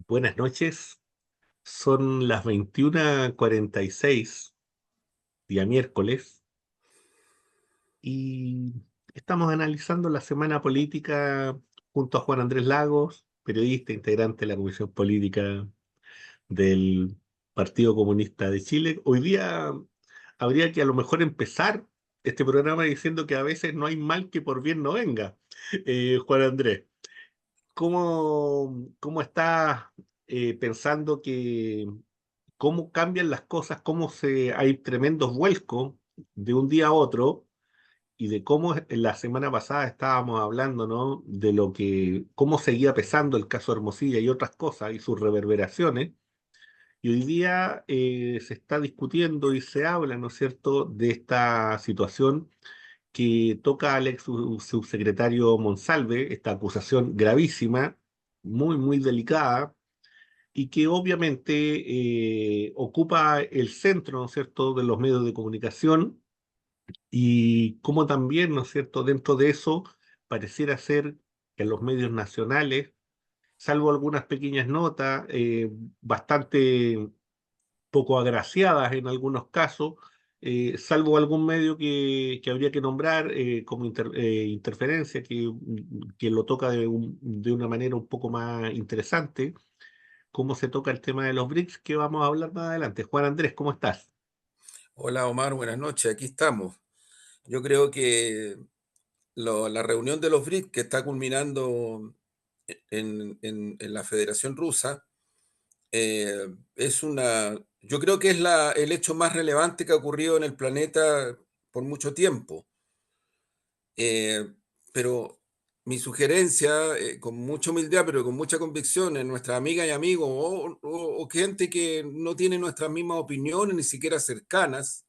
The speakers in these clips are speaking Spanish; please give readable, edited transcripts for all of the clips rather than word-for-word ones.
Buenas noches, son las 21:46, día miércoles, y estamos analizando la semana política junto a Juan Andrés Lagos, periodista integrante de la Comisión Política del Partido Comunista de Chile. Hoy día habría que a lo mejor empezar este programa diciendo que a veces no hay mal que por bien no venga. Juan Andrés, ¿cómo estás pensando que cómo cambian las cosas, hay tremendos vuelcos de un día a otro y de cómo en la semana pasada estábamos hablando, ¿no? De cómo seguía pesando el caso Hermosilla y otras cosas y sus reverberaciones. Y hoy día se está discutiendo y se habla, ¿no es cierto?, de esta situación que toca al ex subsecretario Monsalve, esta acusación gravísima, muy, muy delicada y que obviamente ocupa el centro, ¿no es cierto?, de los medios de comunicación y como también, ¿no es cierto?, dentro de eso pareciera ser que en los medios nacionales, salvo algunas pequeñas notas, bastante poco agraciadas en algunos casos, salvo algún medio que habría que nombrar como interferencia, que lo toca de una manera un poco más interesante cómo se toca el tema de los BRICS, que vamos a hablar más adelante. Juan Andrés, ¿cómo estás? Hola Omar, buenas noches, aquí estamos. Yo creo que la reunión de los BRICS que está culminando en la Federación Rusa yo creo que es el hecho más relevante que ha ocurrido en el planeta por mucho tiempo. Eh, pero mi sugerencia, con mucha humildad, pero con mucha convicción, en nuestras amigas y amigos o gente que no tiene nuestras mismas opiniones, ni siquiera cercanas,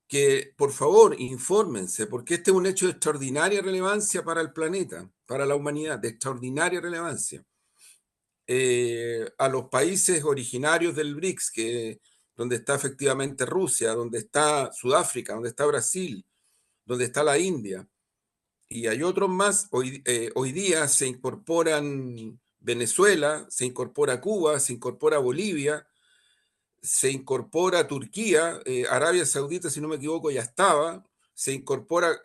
que por favor infórmense, porque este es un hecho de extraordinaria relevancia para el planeta, para la humanidad, de extraordinaria relevancia. A los países originarios del BRICS, donde está efectivamente Rusia, donde está Sudáfrica, donde está Brasil, donde está la India, y hay otros más, hoy día se incorporan Venezuela, se incorpora Cuba, se incorpora Bolivia, se incorpora Turquía, Arabia Saudita, si no me equivoco, ya estaba, se incorpora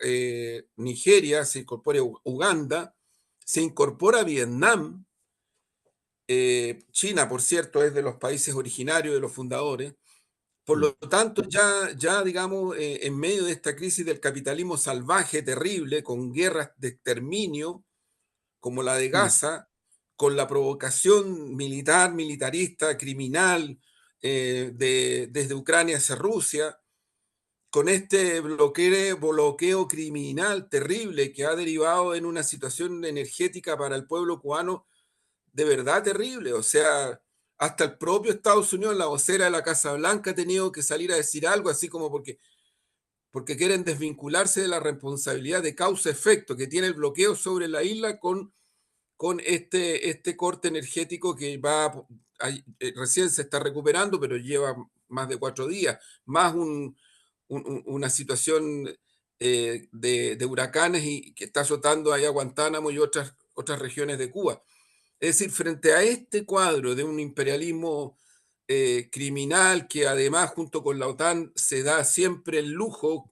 Nigeria, se incorpora Uganda, se incorpora Vietnam, China, por cierto, es de los países originarios de los fundadores. Por Mm, lo tanto, ya digamos, en medio de esta crisis del capitalismo salvaje, terrible, con guerras de exterminio, como la de mm, Gaza, con la provocación militar, militarista, criminal, desde Ucrania hacia Rusia, con este bloqueo criminal terrible que ha derivado en una situación energética para el pueblo cubano de verdad terrible. O sea, hasta el propio Estados Unidos, la vocera de la Casa Blanca, ha tenido que salir a decir algo así como porque quieren desvincularse de la responsabilidad de causa-efecto que tiene el bloqueo sobre la isla con este corte energético que recién se está recuperando, pero lleva más de 4 días, más una situación de huracanes y que está azotando allá Guantánamo y otras regiones de Cuba. Es decir, frente a este cuadro de un imperialismo criminal que además junto con la OTAN se da siempre el lujo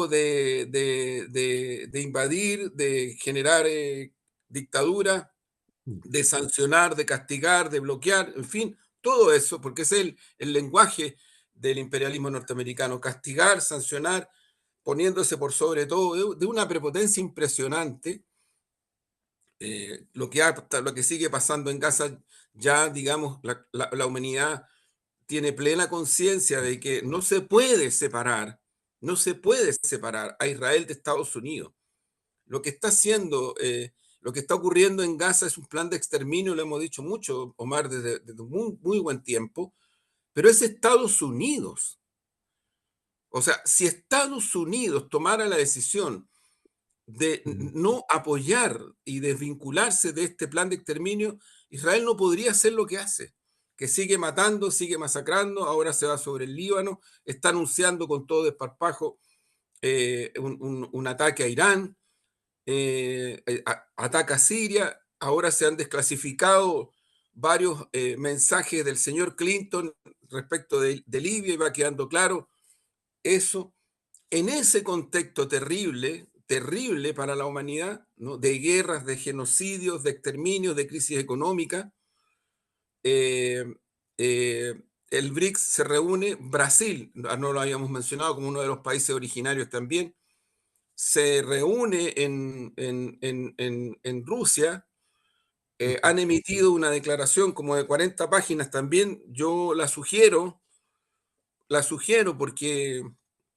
de invadir, de generar dictadura, mm. de sancionar, de castigar, de bloquear, en fin, todo eso, porque es el lenguaje del imperialismo norteamericano, castigar, sancionar, poniéndose por sobre todo de una prepotencia impresionante. Lo que sigue pasando en Gaza, ya digamos, la humanidad tiene plena conciencia de que no se puede separar a Israel de Estados Unidos. Lo que está haciendo, lo que está ocurriendo en Gaza es un plan de exterminio, lo hemos dicho mucho, Omar, desde muy, muy buen tiempo, pero es Estados Unidos. O sea, si Estados Unidos tomara la decisión de Mm. no apoyar y desvincularse de este plan de exterminio, Israel no podría hacer lo que hace, que sigue matando, sigue masacrando, ahora se va sobre el Líbano, está anunciando con todo desparpajo un ataque a Irán, ataca a Siria, ahora se han desclasificado varios mensajes del señor Clinton respecto de Libia y va quedando claro eso. En ese contexto terrible, terrible para la humanidad, ¿no? De guerras, de genocidios, de exterminios, de crisis económica, eh, eh, el BRICS se reúne, Brasil, no lo habíamos mencionado como uno de los países originarios también, se reúne en Rusia, Ujú. han emitido una declaración como de 40 páginas también, yo la sugiero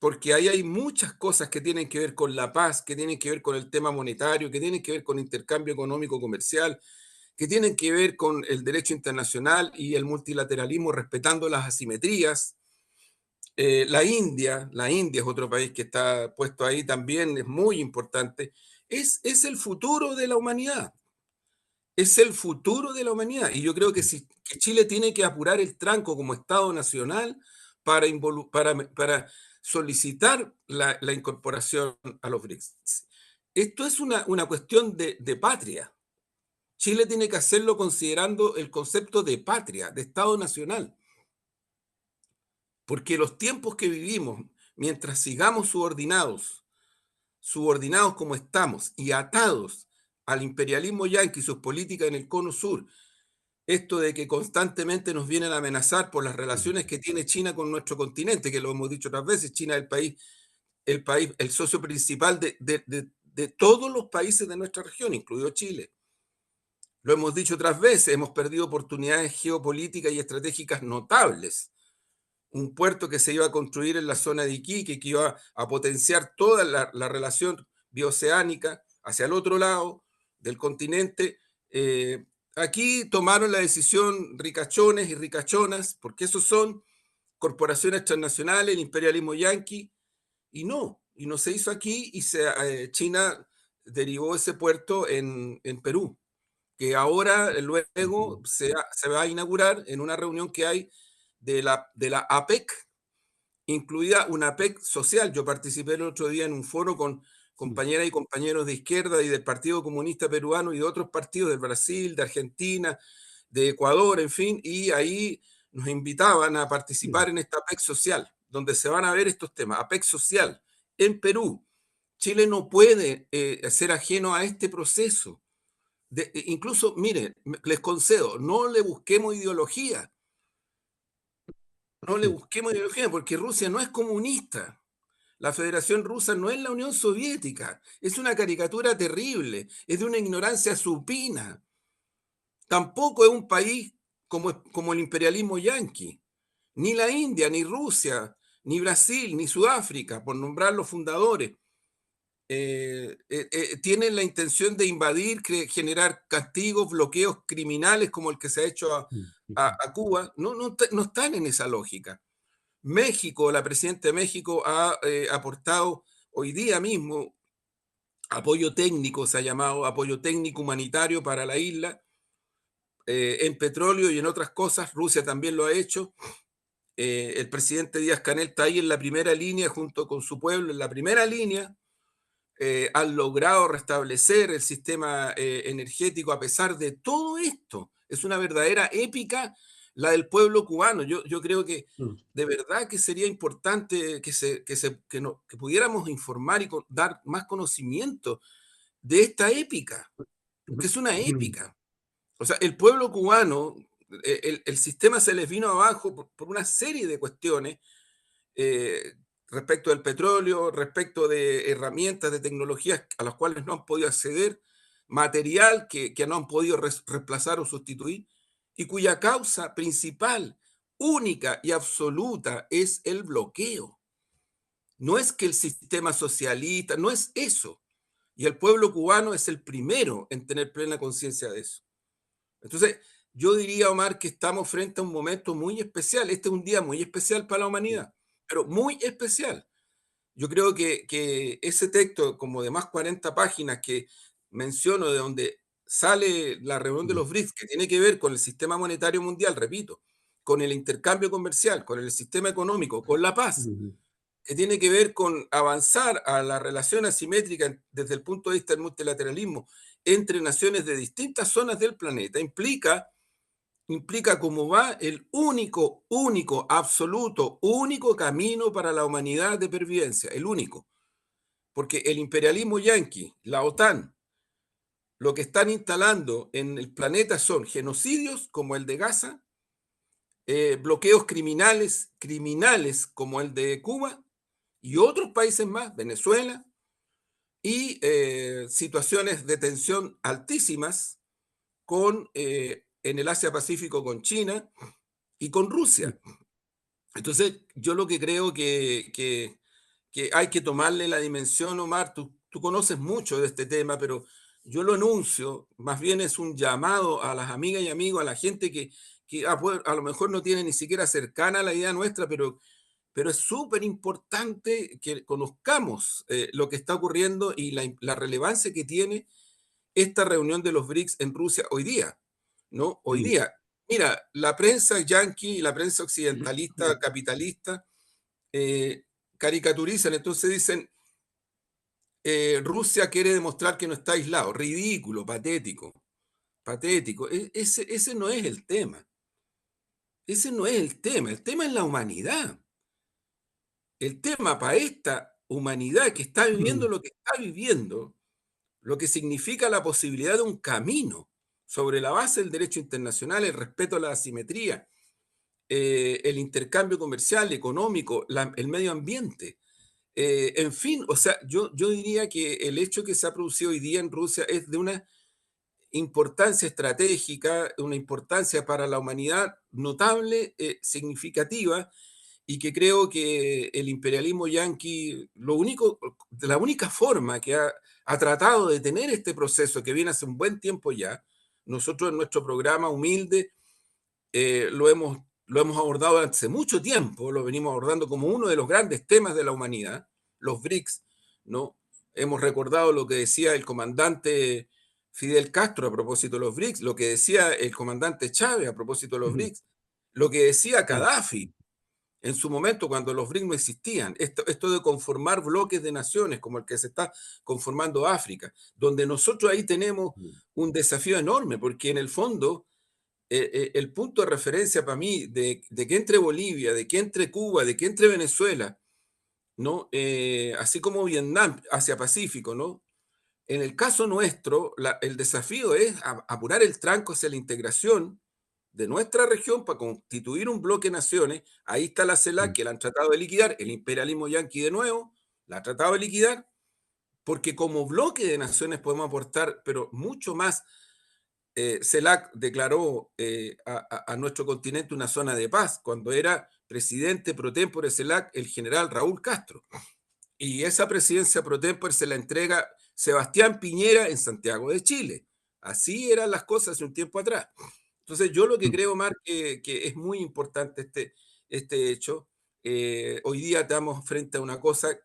porque ahí hay muchas cosas que tienen que ver con la paz, que tienen que ver con el tema monetario, que tienen que ver con intercambio económico comercial, que tienen que ver con el derecho internacional y el multilateralismo respetando las asimetrías. La India es otro país que está puesto ahí también, es muy importante. Es el futuro de la humanidad, es el futuro de la humanidad. Y yo creo que Chile tiene que apurar el tranco como Estado nacional para solicitar la incorporación a los BRICS. Esto es una cuestión de patria. Chile tiene que hacerlo considerando el concepto de patria, de Estado nacional, porque los tiempos que vivimos, mientras sigamos subordinados como estamos y atados al imperialismo yanqui y sus políticas en el cono sur, esto de que constantemente nos vienen a amenazar por las relaciones que tiene China con nuestro continente, que lo hemos dicho otras veces, China es el socio principal de todos los países de nuestra región, incluido Chile. Lo hemos dicho otras veces, hemos perdido oportunidades geopolíticas y estratégicas notables. Un puerto que se iba a construir en la zona de Iquique, que iba a potenciar toda la relación bioceánica hacia el otro lado del continente. Aquí tomaron la decisión ricachones y ricachonas, porque esos son corporaciones transnacionales, el imperialismo yanqui, y no se hizo aquí, y China derivó ese puerto en Perú, que ahora luego se va a inaugurar en una reunión que hay de la APEC, incluida una APEC social. Yo participé el otro día en un foro con compañeras y compañeros de izquierda y del Partido Comunista Peruano y de otros partidos de Brasil, de Argentina, de Ecuador, en fin, y ahí nos invitaban a participar en esta APEC social, donde se van a ver estos temas. APEC social en Perú. Chile no puede ser ajeno a este proceso. Incluso, mire, les concedo, no le busquemos ideología, porque Rusia no es comunista. La Federación Rusa no es la Unión Soviética. Es una caricatura terrible, es de una ignorancia supina. Tampoco es un país como el imperialismo yanqui. Ni la India, ni Rusia, ni Brasil, ni Sudáfrica, por nombrar los fundadores, tienen la intención de invadir, generar castigos, bloqueos criminales como el que se ha hecho a Cuba. No están en esa lógica. México, la presidenta de México ha aportado hoy día mismo apoyo técnico, se ha llamado apoyo técnico humanitario para la isla, en petróleo y en otras cosas. Rusia también lo ha hecho. El presidente Díaz-Canel está ahí en la primera línea junto con su pueblo, en la primera línea. Han logrado restablecer el sistema energético a pesar de todo esto. Es una verdadera épica la del pueblo cubano. Yo creo que de verdad que sería importante que pudiéramos informar y dar más conocimiento de esta épica, que es una épica. O sea, el pueblo cubano, el sistema se les vino abajo por una serie de cuestiones, eh, respecto del petróleo, respecto de herramientas, de tecnologías a las cuales no han podido acceder, material que no han podido reemplazar o sustituir, y cuya causa principal, única y absoluta es el bloqueo. No es que el sistema socialista, no es eso. Y el pueblo cubano es el primero en tener plena conciencia de eso. Entonces, yo diría, Omar, que estamos frente a un momento muy especial. Este es un día muy especial para la humanidad, pero muy especial. Yo creo que ese texto, como de más 40 páginas que menciono, de donde sale la reunión de los BRICS, que tiene que ver con el sistema monetario mundial, repito, con el intercambio comercial, con el sistema económico, con la paz, que tiene que ver con avanzar a la relación asimétrica desde el punto de vista del multilateralismo entre naciones de distintas zonas del planeta, implica implica cómo va el único, absoluto, único camino para la humanidad de pervivencia, el único. Porque el imperialismo yanqui, la OTAN, lo que están instalando en el planeta son genocidios como el de Gaza, bloqueos criminales como el de Cuba y otros países más, Venezuela, y situaciones de tensión altísimas en el Asia Pacífico con China y con Rusia. Entonces, yo lo que creo que hay que tomarle la dimensión, Omar, tú conoces mucho de este tema, pero yo lo anuncio, más bien es un llamado a las amigas y amigos, a la gente que a lo mejor no tiene ni siquiera cercana la idea nuestra, pero es súper importante que conozcamos lo que está ocurriendo y la relevancia que tiene esta reunión de los BRICS en Rusia hoy día, ¿no? Hoy Mm. día. Mira, la prensa yanqui, la prensa occidentalista, capitalista, eh, caricaturizan, entonces dicen, Rusia quiere demostrar que no está aislado. Ridículo, patético, patético. Ese no es el tema. Ese no es el tema es la humanidad. El tema para esta humanidad que está viviendo lo que está viviendo, lo que significa la posibilidad de un camino sobre la base del derecho internacional, el respeto a la asimetría, el intercambio comercial, económico, el medio ambiente. En fin, o sea, yo diría que el hecho que se ha producido hoy día en Rusia es de una importancia estratégica, una importancia para la humanidad notable, significativa, y que creo que el imperialismo yanqui, la única forma que ha tratado de tener este proceso que viene hace un buen tiempo ya, nosotros en nuestro programa humilde lo hemos abordado hace mucho tiempo, lo venimos abordando como uno de los grandes temas de la humanidad, los BRICS, ¿no? Hemos recordado lo que decía el comandante Fidel Castro a propósito de los BRICS, lo que decía el comandante Chávez a propósito de los BRICS, lo que decía Gaddafi en su momento cuando los BRICS no existían, esto de conformar bloques de naciones como el que se está conformando África, donde nosotros ahí tenemos un desafío enorme, porque en el fondo el punto de referencia para mí de que entre Bolivia, de que entre Cuba, de que entre Venezuela, ¿no? Así como Vietnam, Asia Pacífico, ¿no? En el caso nuestro, el desafío es apurar el tranco hacia la integración de nuestra región para constituir un bloque de naciones. Ahí está la CELAC, que la han tratado de liquidar, el imperialismo yanqui de nuevo, la ha tratado de liquidar, porque como bloque de naciones podemos aportar, pero mucho más. CELAC declaró a nuestro continente una zona de paz cuando era presidente pro tempore CELAC el general Raúl Castro. Y esa presidencia pro tempore se la entrega Sebastián Piñera en Santiago de Chile. Así eran las cosas hace un tiempo atrás. Entonces, yo lo que creo, Mar, que es muy importante este hecho. Hoy día estamos frente a una cosa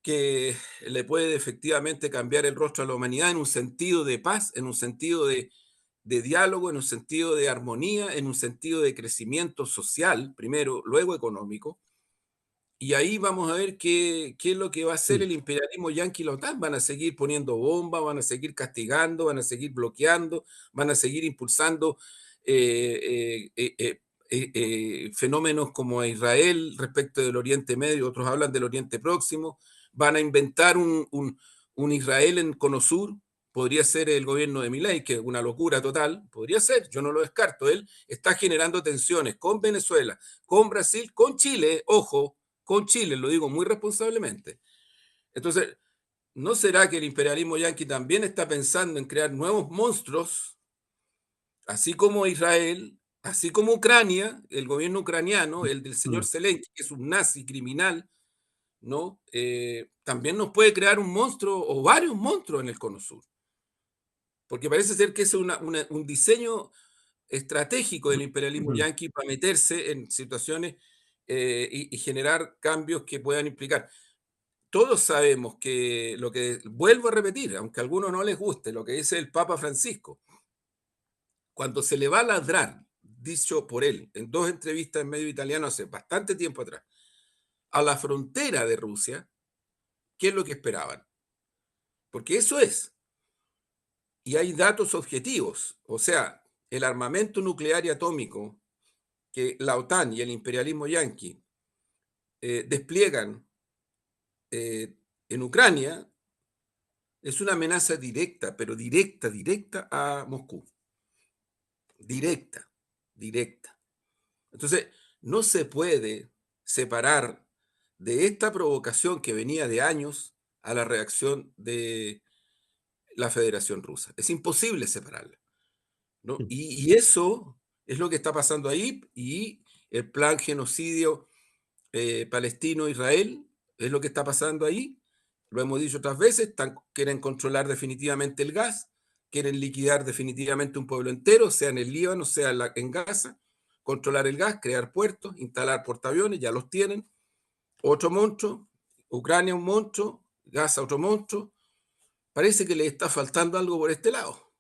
que le puede efectivamente cambiar el rostro a la humanidad en un sentido de paz, en un sentido de diálogo, en un sentido de armonía, en un sentido de crecimiento social, primero, luego económico. Y ahí vamos a ver qué es lo que va a hacer el imperialismo yanqui y la OTAN. Van a seguir poniendo bombas, van a seguir castigando, van a seguir bloqueando, van a seguir impulsando fenómenos como Israel respecto del Oriente Medio, otros hablan del Oriente Próximo, van a inventar un Israel en Cono Sur, podría ser el gobierno de Milei, que es una locura total, podría ser, yo no lo descarto, él está generando tensiones con Venezuela, con Brasil, con Chile, ojo, con Chile, lo digo muy responsablemente. Entonces, ¿no será que el imperialismo yanqui también está pensando en crear nuevos monstruos, así como Israel, así como Ucrania, el gobierno ucraniano, el del señor Zelensky, que es un nazi criminal, ¿no? También nos puede crear un monstruo o varios monstruos en el Cono Sur, porque parece ser que es un diseño estratégico del imperialismo yanqui para meterse en situaciones y generar cambios que puedan implicar. Todos sabemos que lo que vuelvo a repetir, aunque a algunos no les guste, lo que dice el Papa Francisco, cuando se le va a ladrar, dicho por él en dos entrevistas en medio italiano hace bastante tiempo atrás, a la frontera de Rusia, ¿qué es lo que esperaban? Porque eso es. Y hay datos objetivos. O sea, el armamento nuclear y atómico que la OTAN y el imperialismo yanqui despliegan en Ucrania es una amenaza directa, pero directa, directa a Moscú. Directa, directa. Entonces, no se puede separar de esta provocación que venía de años a la reacción de la Federación Rusa. Es imposible separarla, ¿no? Y eso es lo que está pasando ahí, y el plan genocidio Palestino-Israel es lo que está pasando ahí. Lo hemos dicho otras veces, quieren controlar definitivamente el gas, quieren liquidar definitivamente un pueblo entero, sea en el Líbano, sea en Gaza, controlar el gas, crear puertos, instalar portaaviones, ya los tienen. Otro monstruo, Ucrania un monstruo, Gaza otro monstruo. Parece que le está faltando algo por este lado.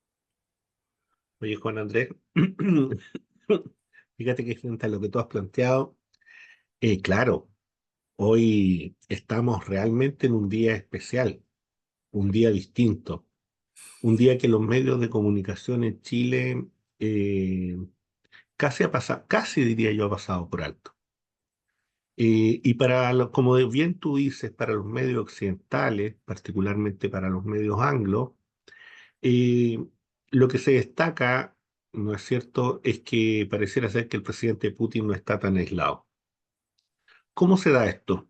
Oye, Juan Andrés, fíjate que frente a lo que tú has planteado, claro, hoy estamos realmente en un día especial, un día distinto, un día que los medios de comunicación en Chile casi ha pasado, casi diría yo ha pasado por alto. Y como bien tú dices, para los medios occidentales, particularmente para los medios anglos, eh, lo que se destaca, ¿no es cierto?, es que pareciera ser que el presidente Putin no está tan aislado. ¿Cómo se da esto?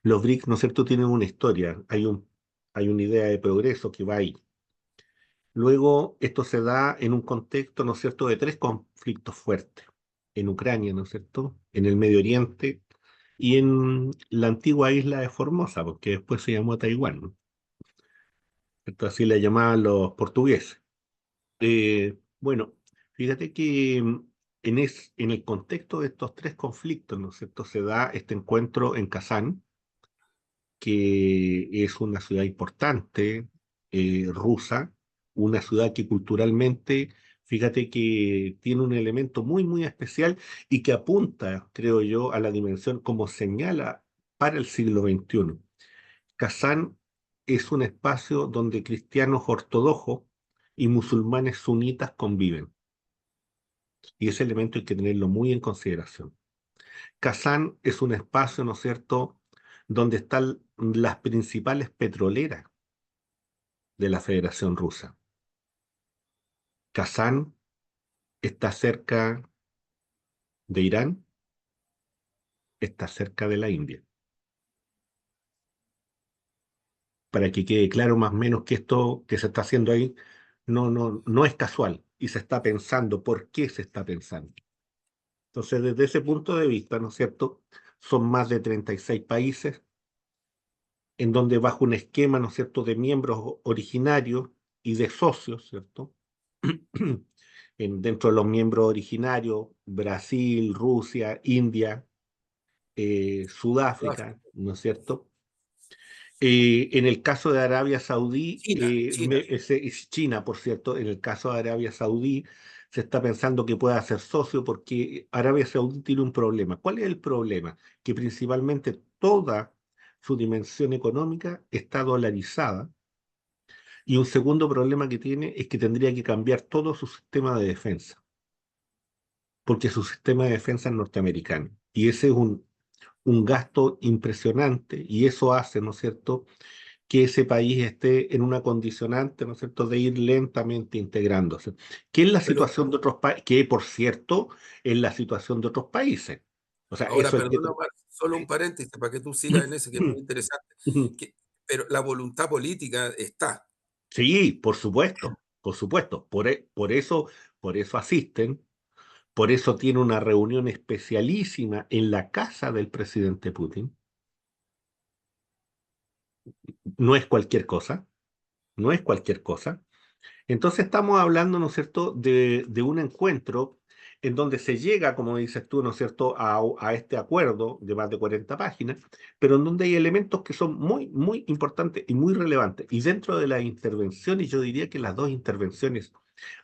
Los BRICS, ¿no es cierto?, tienen una historia, hay una idea de progreso que va ahí. Luego, esto se da en un contexto, ¿no es cierto?, de tres conflictos fuertes. En Ucrania, ¿no es cierto?, en el Medio Oriente y en la antigua isla de Formosa, porque después se llamó Taiwán, ¿no? ¿Cierto? Así la llamaban los portugueses. Bueno, fíjate que en el contexto de estos tres conflictos, ¿no es cierto?, se da este encuentro en Kazán, que es una ciudad importante, rusa, una ciudad que culturalmente, fíjate que tiene un elemento muy, muy especial y que apunta, creo yo, a la dimensión como señala para el siglo XXI. Kazán es un espacio donde cristianos ortodoxos y musulmanes sunitas conviven, y ese elemento hay que tenerlo muy en consideración. Kazán es un espacio, ¿no es cierto?, donde están las principales petroleras de la Federación Rusa. Kazán está cerca de Irán, está cerca de la India. Para que quede claro más o menos que esto que se está haciendo ahí no es casual y se está pensando por qué se está pensando. Entonces, desde ese punto de vista, ¿no es cierto?, son más de 36 países en donde bajo un esquema, ¿no es cierto?, de miembros originarios y de socios, ¿cierto? Dentro de los miembros originarios, Brasil, Rusia, India, Sudáfrica, ¿no es cierto? En el caso de Arabia Saudí, China. es China, por cierto, en el caso de Arabia Saudí se está pensando que pueda ser socio porque Arabia Saudí tiene un problema. ¿Cuál es el problema? Que principalmente toda su dimensión económica está dolarizada, y un segundo problema que tiene es que tendría que cambiar todo su sistema de defensa, porque su sistema de defensa es norteamericano. Y ese es un gasto impresionante y eso hace, ¿no es cierto?, que ese país esté en una condicionante, ¿no es cierto?, de ir lentamente integrándose. ¿Qué es la Pero situación de otros países? Que, por cierto, es la situación de otros países. O sea, ahora, eso hay que... perdona, Omar, solo un paréntesis para que tú sigas en ese, que es muy interesante. Pero la voluntad política está. Sí, por supuesto, por supuesto. Por eso asisten, por eso tiene una reunión especialísima en la casa del presidente Putin. No es cualquier cosa, no es cualquier cosa. Entonces estamos hablando, ¿no es cierto?, de un encuentro en donde se llega, como dices tú, ¿no es cierto?, a este acuerdo de más de 40 páginas, pero en donde hay elementos que son muy, muy importantes y muy relevantes. Y dentro de las intervenciones, yo diría que las dos intervenciones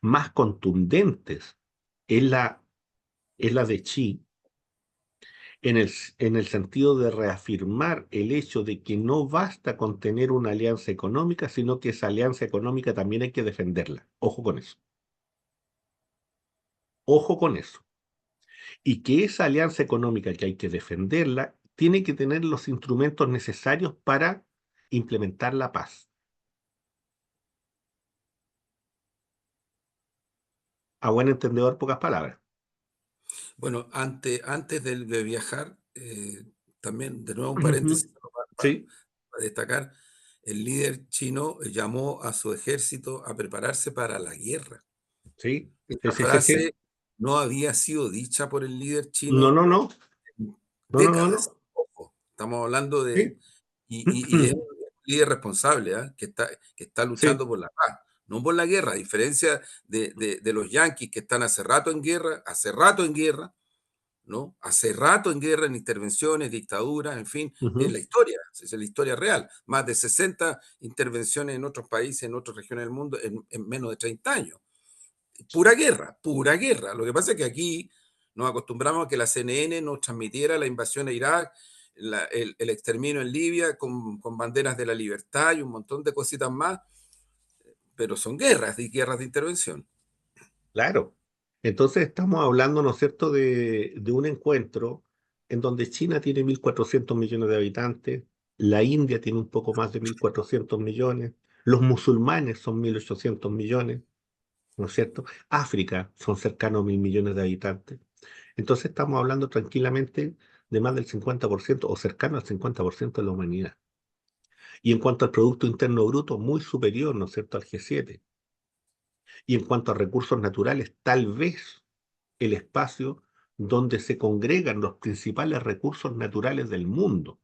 más contundentes es la de Xi, en el sentido de reafirmar el hecho de que no basta con tener una alianza económica, sino que esa alianza económica también hay que defenderla. Ojo con eso. Ojo con eso. Y que esa alianza económica que hay que defenderla, tiene que tener los instrumentos necesarios para implementar la paz. A buen entendedor, pocas palabras. Bueno, antes de viajar, también, de nuevo un Ujú. paréntesis Sí, para destacar, el líder chino llamó a su ejército a prepararse para la guerra. sí, sí, Esta sí, sí, sí. frase no había sido dicha por el líder No, chino no, no, en no, no, no, décadas. no. Ojo, estamos hablando de... Sí. Y es un líder responsable, ¿ah? Que está Sí. luchando por la paz, no por la guerra, a diferencia de los yanquis que están hace rato en guerra, ¿no? Hace rato en guerra, en intervenciones, dictaduras, en fin, Ujú. es la historia real. Más de 60 intervenciones en otros países, en otras regiones del mundo, en menos de 30 años. Pura guerra, pura guerra. Lo que pasa es que aquí nos acostumbramos a que la CNN nos transmitiera la invasión a Irak, el exterminio en Libia con banderas de la libertad y un montón de cositas más, pero son guerras, guerras de intervención. Claro. Entonces estamos hablando, ¿no es cierto?, de un encuentro en donde China tiene 1.400 millones de habitantes, la India tiene un poco más de 1.400 millones, los musulmanes son 1.800 millones, ¿no es cierto? África son cercanos a 1.000 millones de habitantes. Entonces estamos hablando tranquilamente de más del 50% o cercano al 50% de la humanidad. Y en cuanto al Producto Interno Bruto, muy superior, ¿no es cierto?, al G7. Y en cuanto a recursos naturales, tal vez el espacio donde se congregan los principales recursos naturales del mundo.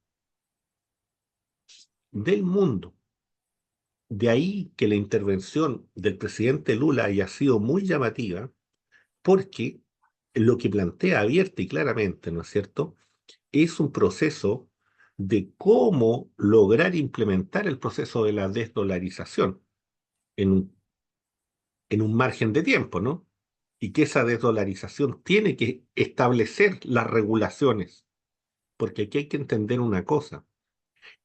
Del mundo. De ahí que la intervención del presidente Lula haya sido muy llamativa, porque lo que plantea abierta y claramente, ¿no es cierto?, es un proceso de cómo lograr implementar el proceso de la desdolarización en un margen de tiempo, ¿no? Y que esa desdolarización tiene que establecer las regulaciones, porque aquí hay que entender una cosa.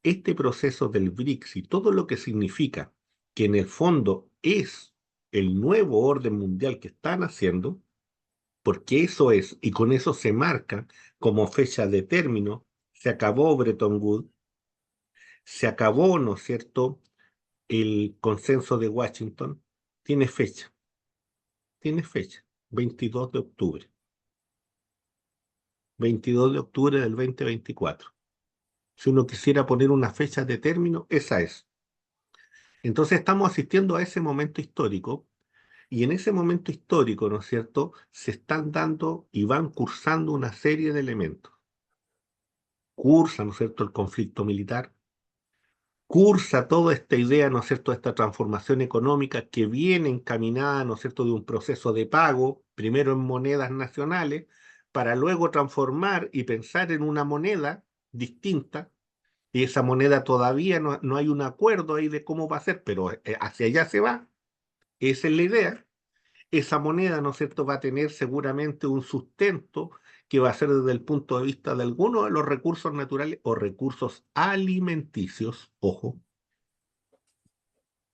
Este proceso del BRICS y todo lo que significa, que en el fondo es el nuevo orden mundial que están haciendo, porque eso es, y con eso se marca como fecha de término, se acabó Bretton Woods, se acabó, ¿no es cierto?, el consenso de Washington, tiene tiene fecha, 22 de octubre, 22 de octubre del 2024. Si uno quisiera poner una fecha de término, esa es. Entonces estamos asistiendo a ese momento histórico y en ese momento histórico, ¿no es cierto?, se están dando y van cursando una serie de elementos. Cursa, ¿no es cierto?, el conflicto militar, cursa toda esta idea, ¿no es cierto?, esta transformación económica que viene encaminada, ¿no es cierto?, de un proceso de pago, primero en monedas nacionales, para luego transformar y pensar en una moneda distinta, y esa moneda todavía no hay un acuerdo ahí de cómo va a ser, pero hacia allá se va, esa es la idea. Esa moneda, ¿no es cierto?, va a tener seguramente un sustento que va a ser desde el punto de vista de algunos de los recursos naturales o recursos alimenticios, ojo.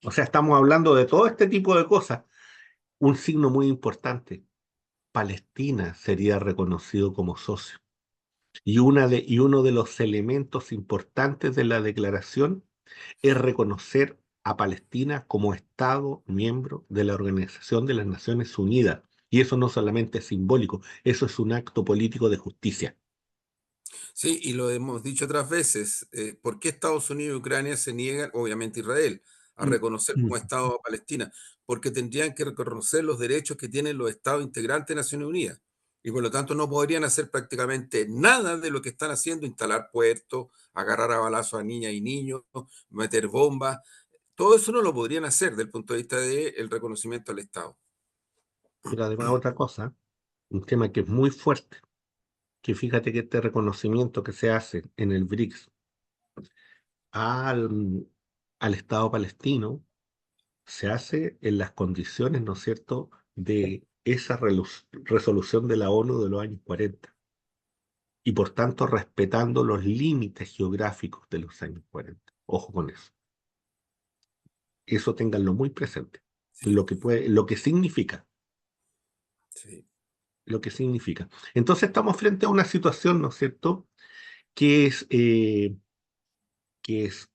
O sea, estamos hablando de todo este tipo de cosas. Un signo muy importante, Palestina sería reconocido como socio. Y uno de los elementos importantes de la declaración es reconocer a Palestina como Estado miembro de la Organización de las Naciones Unidas. Y eso no solamente es simbólico, eso es un acto político de justicia. Sí, y lo hemos dicho otras veces, ¿por qué Estados Unidos y Ucrania se niegan, obviamente Israel, a Mm, reconocer como mm. Estado a Palestina? Porque tendrían que reconocer los derechos que tienen los Estados integrantes de Naciones Unidas. Y por lo tanto no podrían hacer prácticamente nada de lo que están haciendo, instalar puertos, agarrar a balazos a niñas y niños, meter bombas. Todo eso no lo podrían hacer desde el punto de vista del reconocimiento al Estado. Pero además otra cosa, un tema que es muy fuerte, que fíjate que este reconocimiento que se hace en el BRICS al, al Estado palestino se hace en las condiciones, ¿no es cierto?, de esa resolución de la ONU de los años 40 y por tanto respetando los límites geográficos de los años 40. Ojo con eso. Eso ténganlo muy presente. Sí, Lo que significa. sí. lo que significa. Entonces estamos frente a una situación, ¿no es cierto?, que es, que es,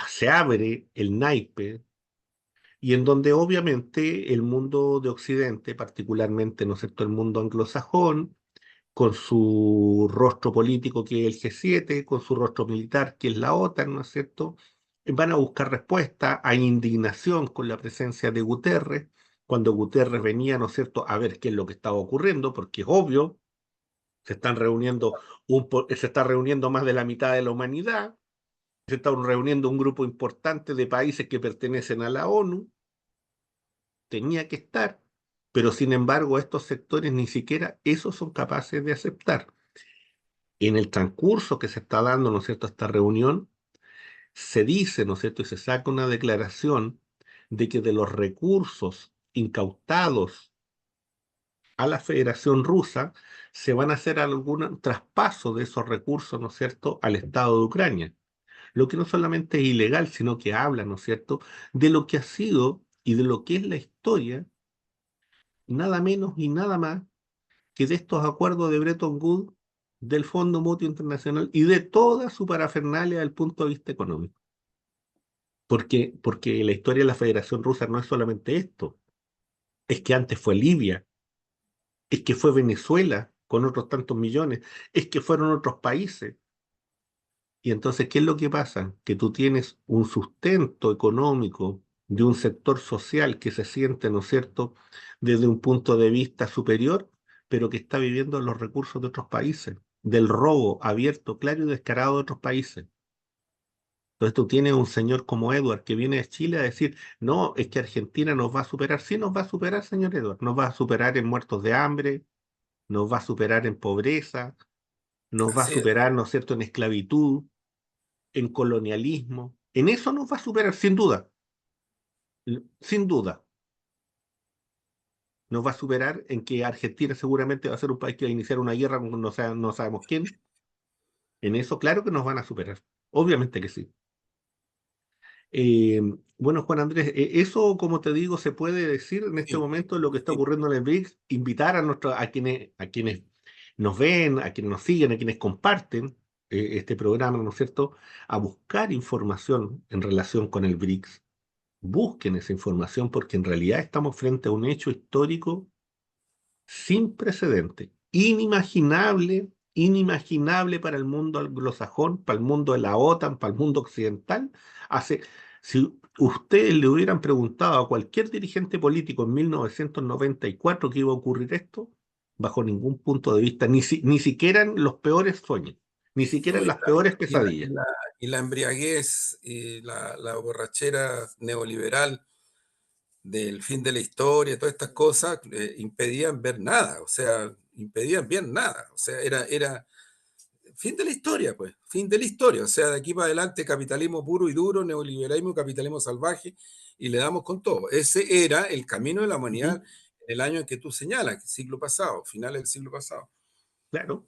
se abre el naipe y en donde obviamente el mundo de Occidente, particularmente, ¿no es cierto?, el mundo anglosajón, con su rostro político que es el G7, con su rostro militar que es la OTAN, ¿no es cierto?, van a buscar respuesta, hay indignación con la presencia de Guterres, cuando Guterres venía, ¿no es cierto?, a ver qué es lo que estaba ocurriendo, porque es obvio, se está reuniendo más de la mitad de la humanidad, se está reuniendo un grupo importante de países que pertenecen a la ONU, tenía que estar, pero sin embargo estos sectores ni siquiera eso son capaces de aceptar. En el transcurso que se está dando, ¿no es cierto?, esta reunión, se dice, ¿no es cierto?, y se saca una declaración de que de los recursos incautados a la Federación Rusa se van a hacer algún traspaso de esos recursos, ¿no es cierto?, al Estado de Ucrania. Lo que no solamente es ilegal, sino que habla, ¿no es cierto?, de lo que ha sido y de lo que es la historia, nada menos y nada más que de estos acuerdos de Bretton Woods, del Fondo Monetario Internacional y de toda su parafernalia desde el punto de vista económico. Porque la historia de la Federación Rusa no es solamente esto, es que antes fue Libia, es que fue Venezuela con otros tantos millones, es que fueron otros países. Y entonces, ¿qué es lo que pasa? Que tú tienes un sustento económico de un sector social que se siente, ¿no es cierto?, desde un punto de vista superior, pero que está viviendo los recursos de otros países, del robo abierto, claro y descarado de otros países. Entonces tú tienes un señor como Edward que viene de Chile a decir, no, es que Argentina nos va a superar. Sí, nos va a superar, señor Edward. Nos va a superar en muertos de hambre, nos va a superar en pobreza, nos va a Así es. superar, ¿no es cierto?, en esclavitud, en colonialismo. En eso nos va a superar, sin duda. Sin duda. Nos va a superar en que Argentina seguramente va a ser un país que va a iniciar una guerra con no sabemos quién. En eso, claro que nos van a superar. Obviamente que sí. Eh, bueno, Juan Andrés, eso, como te digo, se puede decir en este Sí, momento lo que está sí, ocurriendo en el BRICS, invitar a quienes nos ven, a quienes nos siguen, a quienes comparten este programa, ¿no es cierto?, a buscar información en relación con el BRICS. Busquen esa información porque en realidad estamos frente a un hecho histórico sin precedente, inimaginable para el mundo anglosajón, para el mundo de la OTAN, para el mundo occidental. Hace, si ustedes le hubieran preguntado a cualquier dirigente político en 1994 que iba a ocurrir esto, bajo ningún punto de vista, ni siquiera en los peores sueños, ni siquiera ¿no? en las peores Y la, y pesadillas. la- y la embriaguez y la borrachera neoliberal del fin de la historia, todas estas cosas impedían ver nada, o sea, impedían ver nada, o sea, era fin de la historia, pues, fin de la historia, o sea, de aquí para adelante capitalismo puro y duro, neoliberalismo, capitalismo salvaje, y le damos con todo. Ese era el camino de la humanidad Ujú. en el año en que tú señalas, el siglo pasado, finales del siglo pasado. Claro.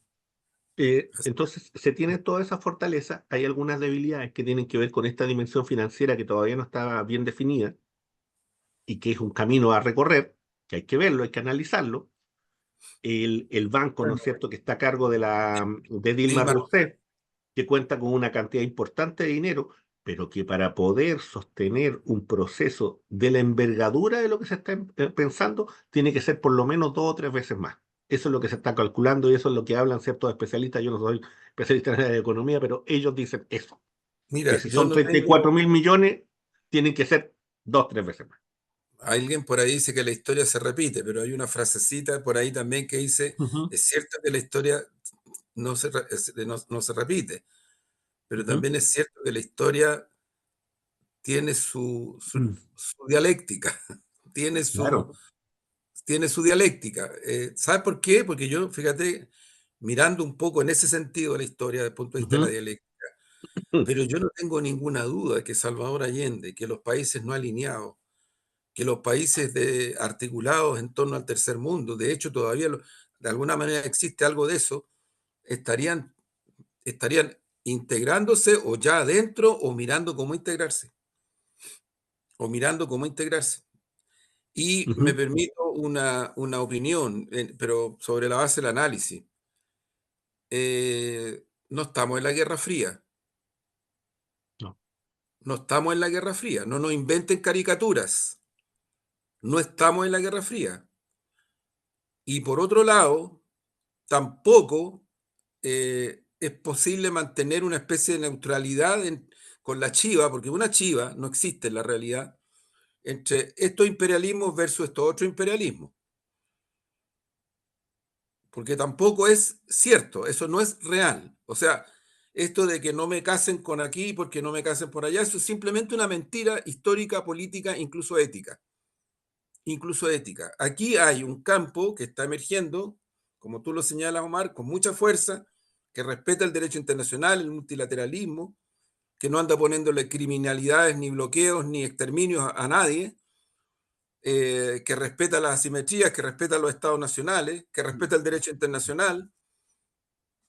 Entonces, se tiene toda esa fortaleza, hay algunas debilidades que tienen que ver con esta dimensión financiera que todavía no está bien definida y que es un camino a recorrer, que hay que verlo, hay que analizarlo. El banco, ¿no Bueno, es cierto?, que está a cargo de Dilma Dilma, Rousseff, que cuenta con una cantidad importante de dinero, pero que para poder sostener un proceso de la envergadura de lo que se está pensando, tiene que ser por lo menos 2 o 3 veces más. Eso es lo que se está calculando y eso es lo que hablan ciertos especialistas. Yo no soy especialista en la economía, pero ellos dicen eso, que mira, si yo son no 34 tengo, mil millones, tienen que ser 2 o 3 veces más. alguien por ahí dice que la historia se repite, pero hay una frasecita por ahí también que dice, Ujú, es cierto que la historia no se repite, pero ujú. también es cierto que la historia tiene Mm. su dialéctica, tiene su, Claro. tiene su dialéctica. ¿Sabes por qué? Porque yo, fíjate, mirando un poco en ese sentido la historia desde el punto de vista de la Ujú. dialéctica, pero yo no tengo ninguna duda de que Salvador Allende, que los países no alineados, que los países articulados en torno al tercer mundo, de hecho todavía de alguna manera existe algo de eso, estarían, estarían integrándose o ya adentro o mirando cómo integrarse, o mirando cómo integrarse. Y me Ujú. permito una opinión, pero sobre la base del análisis. No estamos en la Guerra Fría, No. no estamos en la Guerra Fría, no nos inventen caricaturas, no estamos en la Guerra Fría. Y por otro lado, tampoco es posible mantener una especie de neutralidad con la chiva, porque una chiva no existe en la realidad, entre estos imperialismos versus estos otros imperialismos, porque tampoco es cierto, eso no es real. O sea, esto de que no me casen con aquí porque no me casen por allá, eso es simplemente una mentira histórica, política, incluso ética. Incluso ética. Aquí hay un campo que está emergiendo, como tú lo señalas, Omar, con mucha fuerza, que respeta el derecho internacional, el multilateralismo, que no anda poniéndole criminalidades, ni bloqueos, ni exterminios a nadie, que respeta las asimetrías, que respeta los estados nacionales, que respeta el derecho internacional,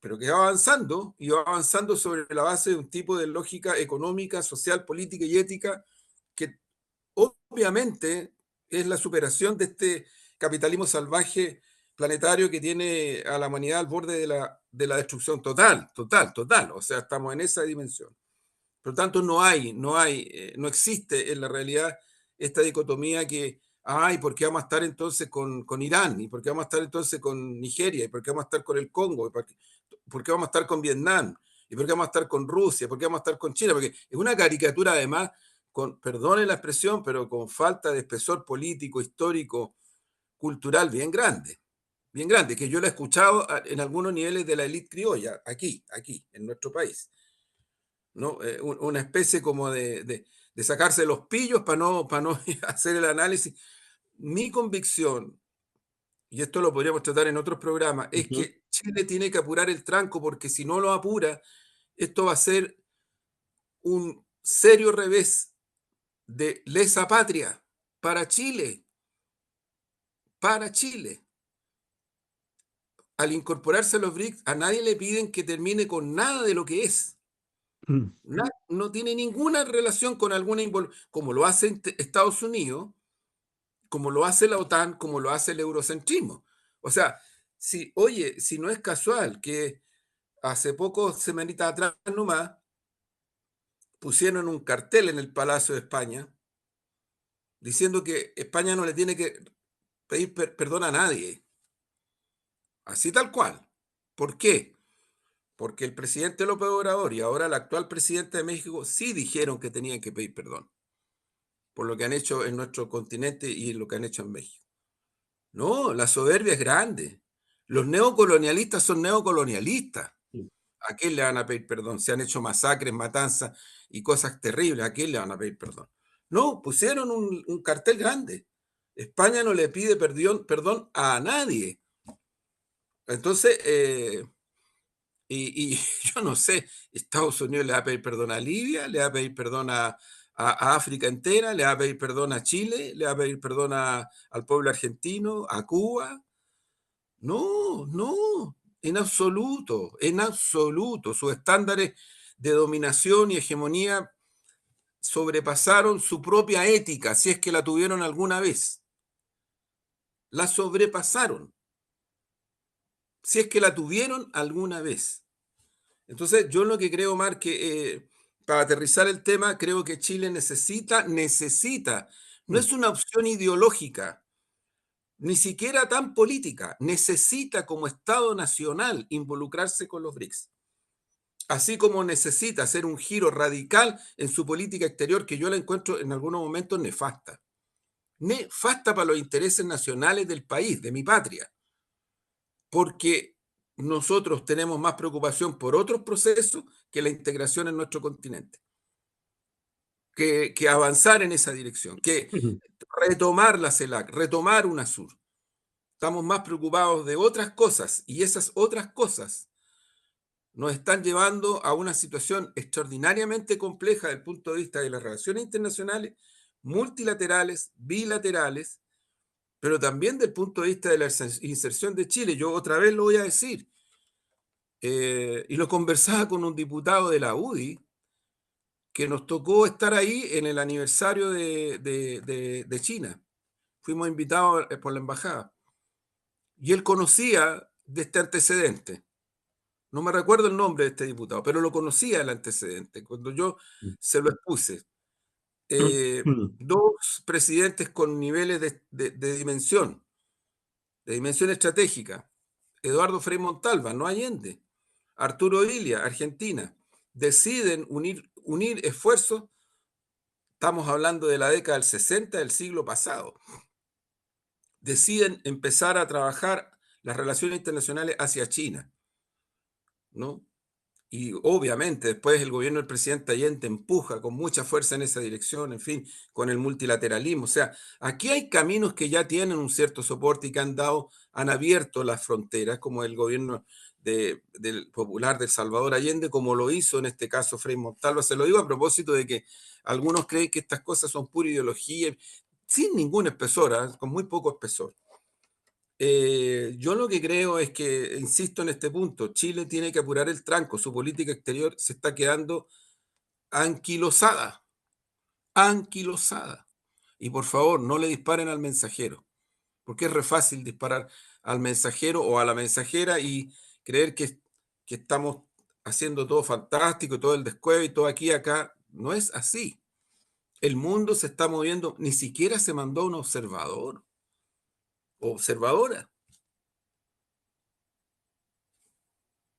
pero que va avanzando y va avanzando sobre la base de un tipo de lógica económica, social, política y ética que obviamente es la superación de este capitalismo salvaje planetario que tiene a la humanidad al borde de la destrucción total, total, total. O sea, estamos en esa dimensión. Por lo tanto, no existe en la realidad esta dicotomía que, ay, ¿por qué vamos a estar entonces con Irán? ¿Y por qué vamos a estar entonces con Nigeria? ¿Y por qué vamos a estar con el Congo? ¿Por qué vamos a estar con Vietnam? ¿Y por qué vamos a estar con Rusia? ¿Por qué vamos a estar con China? Porque es una caricatura además, con, perdone la expresión, pero con falta de espesor político, histórico, cultural bien grande, que yo lo he escuchado en algunos niveles de la élite criolla, aquí, en nuestro país. ¿No? Una especie como de sacarse los pillos para no hacer el análisis. Mi convicción, y esto lo podríamos tratar en otros programas, es Ujú. que Chile tiene que apurar el tranco porque si no lo apura, esto va a ser un serio revés de lesa patria para Chile, para Chile. Al incorporarse a los BRICS, a nadie le piden que termine con nada de lo que es. No tiene ninguna relación con alguna como lo hace Estados Unidos, como lo hace la OTAN, como lo hace el eurocentrismo. O sea, si, oye, si no es casual que hace pocos semanitas atrás nomás pusieron un cartel en el Palacio de España diciendo que España no le tiene que pedir perdón a nadie, así tal cual. ¿Por qué? Porque el presidente López Obrador y ahora el actual presidente de México sí dijeron que tenían que pedir perdón por lo que han hecho en nuestro continente y lo que han hecho en México. No, la soberbia es grande. Los neocolonialistas son neocolonialistas. ¿A quién le van a pedir perdón? Se han hecho masacres, matanzas y cosas terribles. ¿A quién le van a pedir perdón? No, pusieron un cartel grande. España no le pide perdón a nadie. Entonces, y yo no sé, Estados Unidos le va a pedir perdón a Libia, le va a pedir perdón a África entera, le va a pedir perdón a Chile, le va a pedir perdón al pueblo argentino, a Cuba. No, no, en absoluto, en absoluto. Sus estándares de dominación y hegemonía sobrepasaron su propia ética, si es que la tuvieron alguna vez. La sobrepasaron, si es que la tuvieron alguna vez. Entonces, yo lo que creo, Omar, que para aterrizar el tema, creo que Chile necesita, no es una opción ideológica, ni siquiera tan política, necesita como Estado nacional involucrarse con los BRICS. Así como necesita hacer un giro radical en su política exterior, que yo la encuentro en algunos momentos nefasta. Nefasta para los intereses nacionales del país, de mi patria, porque nosotros tenemos más preocupación por otros procesos que la integración en nuestro continente, que avanzar en esa dirección, que Ujú. retomar la CELAC, retomar UNASUR. Estamos más preocupados de otras cosas y esas otras cosas nos están llevando a una situación extraordinariamente compleja desde el punto de vista de las relaciones internacionales, multilaterales, bilaterales, pero también desde el punto de vista de la inserción de Chile. Yo otra vez lo voy a decir, y lo conversaba con un diputado de la UDI, que nos tocó estar ahí en el aniversario de China. fuimos invitados por la embajada. Y él conocía de este antecedente. No me recuerdo el nombre de este diputado, pero lo conocía el antecedente. Cuando yo se lo expuse, dos presidentes con niveles de dimensión estratégica. Eduardo Frei Montalva, no Allende. Arturo Illia, Argentina. Deciden unir esfuerzos. Estamos hablando de la década del 60 del siglo pasado. Deciden empezar a trabajar las relaciones internacionales hacia China, ¿no? Y obviamente después el gobierno del presidente Allende empuja con mucha fuerza en esa dirección, en fin, con el multilateralismo. O sea, aquí hay caminos que ya tienen un cierto soporte y que han abierto las fronteras, como el gobierno del popular de Salvador Allende, como lo hizo en este caso Frei Montalva. Se lo digo a propósito de que algunos creen que estas cosas son pura ideología, sin ningún espesor, ¿eh? Con muy poco espesor. Yo lo que creo es que, insisto en este punto, Chile tiene que apurar el tranco, su política exterior se está quedando anquilosada, anquilosada. Y por favor, no le disparen al mensajero, porque es re fácil disparar al mensajero o a la mensajera y creer que estamos haciendo todo fantástico, todo el descueve y todo aquí y acá. No es así. El mundo se está moviendo, ni siquiera se mandó un observador o observadora.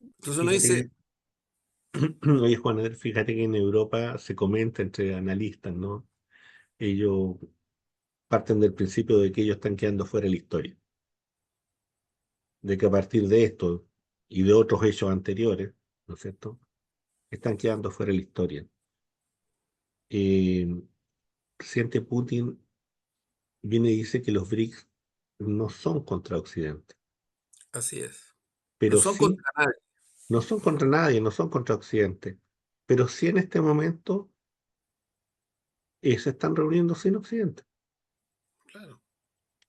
Entonces uno Fíjate dice, que, oye Juan, a ver, fíjate que en Europa se comenta entre analistas, ¿no? Ellos parten del principio de que ellos están quedando fuera de la historia, de que a partir de esto y de otros hechos anteriores, ¿no es cierto?, están quedando fuera de la historia. El presidente Putin viene y dice que los BRICS no son contra Occidente, así es. No pero son contra sí, nadie, no son contra nadie, no son contra Occidente, pero sí en este momento se están reuniendo sin Occidente. claro.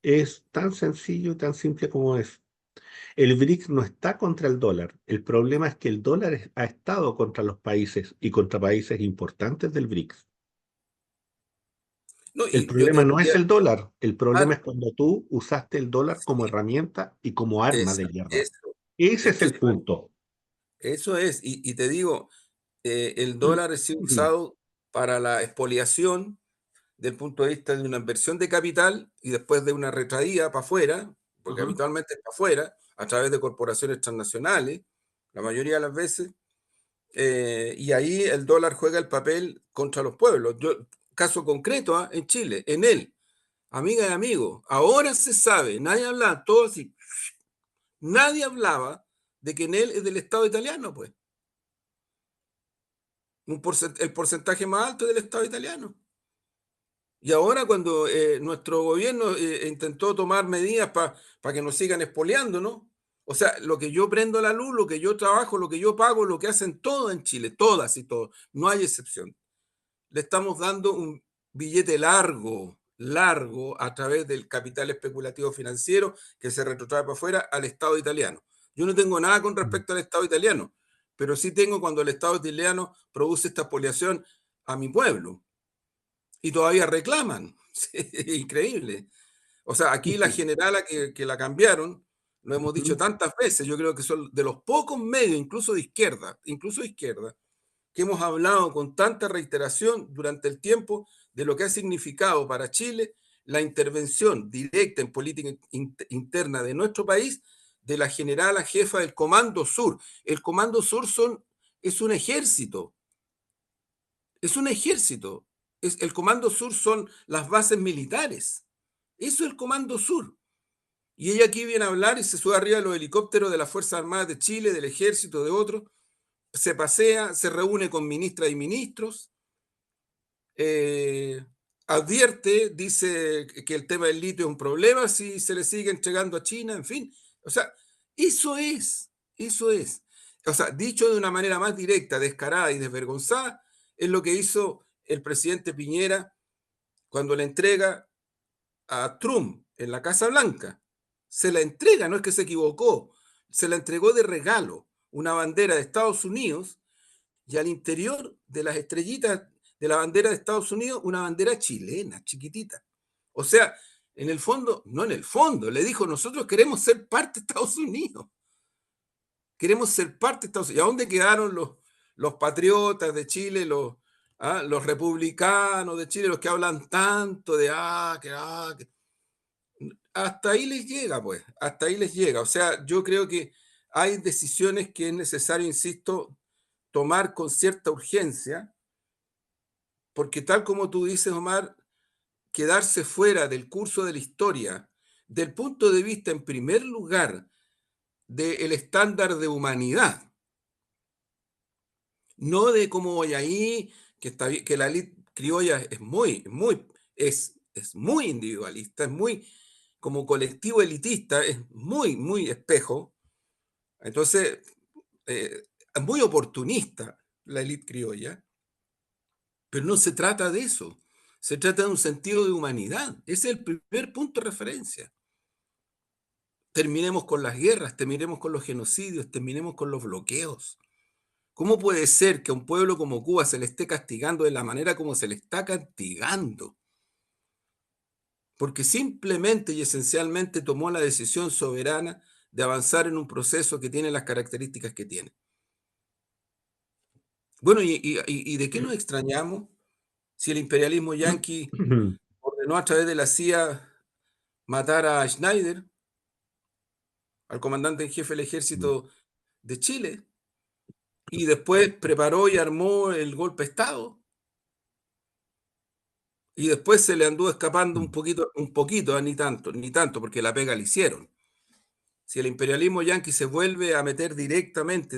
Es tan sencillo y tan simple como es. El BRICS no está contra el dólar. El problema es que el dólar ha estado contra los países y contra países importantes del BRICS. No, El y yo te problema no es diría, el dólar, el problema Mar, es cuando tú usaste el dólar como sí, herramienta y como arma de guerra. eso, Ese es es que el punto. eso es, y te digo, el Mm, dólar ha sido mm, usado para la expoliación del punto de vista de una inversión de capital y después de una retraída para afuera, porque ujú. habitualmente es para afuera, a través de corporaciones transnacionales, la mayoría de las veces, y ahí el dólar juega el papel contra los pueblos. Caso concreto, ¿ah? En Chile, en él. Amiga y amigo, ahora se sabe, nadie habla, todo así, nadie hablaba de que en él es del Estado italiano, pues. El porcentaje más alto del Estado italiano. Y ahora cuando nuestro gobierno intentó tomar medidas para que nos sigan expoliando, ¿no? O sea, lo que yo prendo la luz, lo que yo trabajo, lo que yo pago, lo que hacen todos en Chile, todas y todos, no hay excepción. Le estamos dando un billete largo, largo, a través del capital especulativo financiero que se retrotrae para afuera al Estado italiano. Yo no tengo nada con respecto al Estado italiano, pero sí tengo cuando el Estado italiano produce esta expoliación a mi pueblo y todavía reclaman. Sí, increíble. O sea, aquí la generala que la cambiaron, lo hemos dicho Ujú. tantas veces, yo creo que son de los pocos medios, incluso de izquierda, que hemos hablado con tanta reiteración durante el tiempo de lo que ha significado para Chile la intervención directa en política interna de nuestro país de la generala jefa del Comando Sur. El Comando Sur es un ejército, es un ejército. El Comando Sur son las bases militares. Eso es el Comando Sur. Y ella aquí viene a hablar y se sube arriba de los helicópteros de las Fuerzas Armadas de Chile, del Ejército, de otros, se pasea, se reúne con ministras y ministros, eh, advierte, dice que el tema del litio es un problema si se le sigue entregando a China, en fin. O sea, eso es, eso es. O sea, dicho de una manera más directa, descarada y desvergonzada, es lo que hizo el presidente Piñera cuando le entrega a Trump en la Casa Blanca. Se la entrega, no es que se equivocó, se la entregó de regalo una bandera de Estados Unidos y al interior de las estrellitas de la bandera de Estados Unidos una bandera chilena, chiquitita. O sea, En el fondo, no en el fondo, le dijo, nosotros queremos ser parte de Estados Unidos. Queremos ser parte de Estados Unidos. ¿Y a dónde quedaron los patriotas de Chile, los republicanos de Chile, los que hablan tanto de que? Hasta ahí les llega, pues, hasta ahí les llega. O sea, yo creo que hay decisiones que es necesario, insisto, tomar con cierta urgencia, porque tal como tú dices, Omar, quedarse fuera del curso de la historia, del punto de vista, en primer lugar, del estándar de humanidad, no de cómo voy ahí, que, está bien, que la élite criolla es muy individualista, es muy, como colectivo elitista, es muy, muy espejo. Entonces, es muy oportunista la élite criolla, pero no se trata de eso. Se trata de un sentido de humanidad. Ese es el primer punto de referencia. Terminemos con las guerras, terminemos con los genocidios, terminemos con los bloqueos. ¿Cómo puede ser que a un pueblo como Cuba se le esté castigando de la manera como se le está castigando? Porque simplemente y esencialmente tomó la decisión soberana de avanzar en un proceso que tiene las características que tiene. Bueno, ¿y de qué nos extrañamos si el imperialismo yanqui ordenó a través de la CIA matar a Schneider, al comandante en jefe del ejército de Chile, y después preparó y armó el golpe de Estado? Y después se le anduvo escapando un poquito, ni tanto, ni tanto, porque la pega le hicieron. Si el imperialismo yanqui se vuelve a meter directamente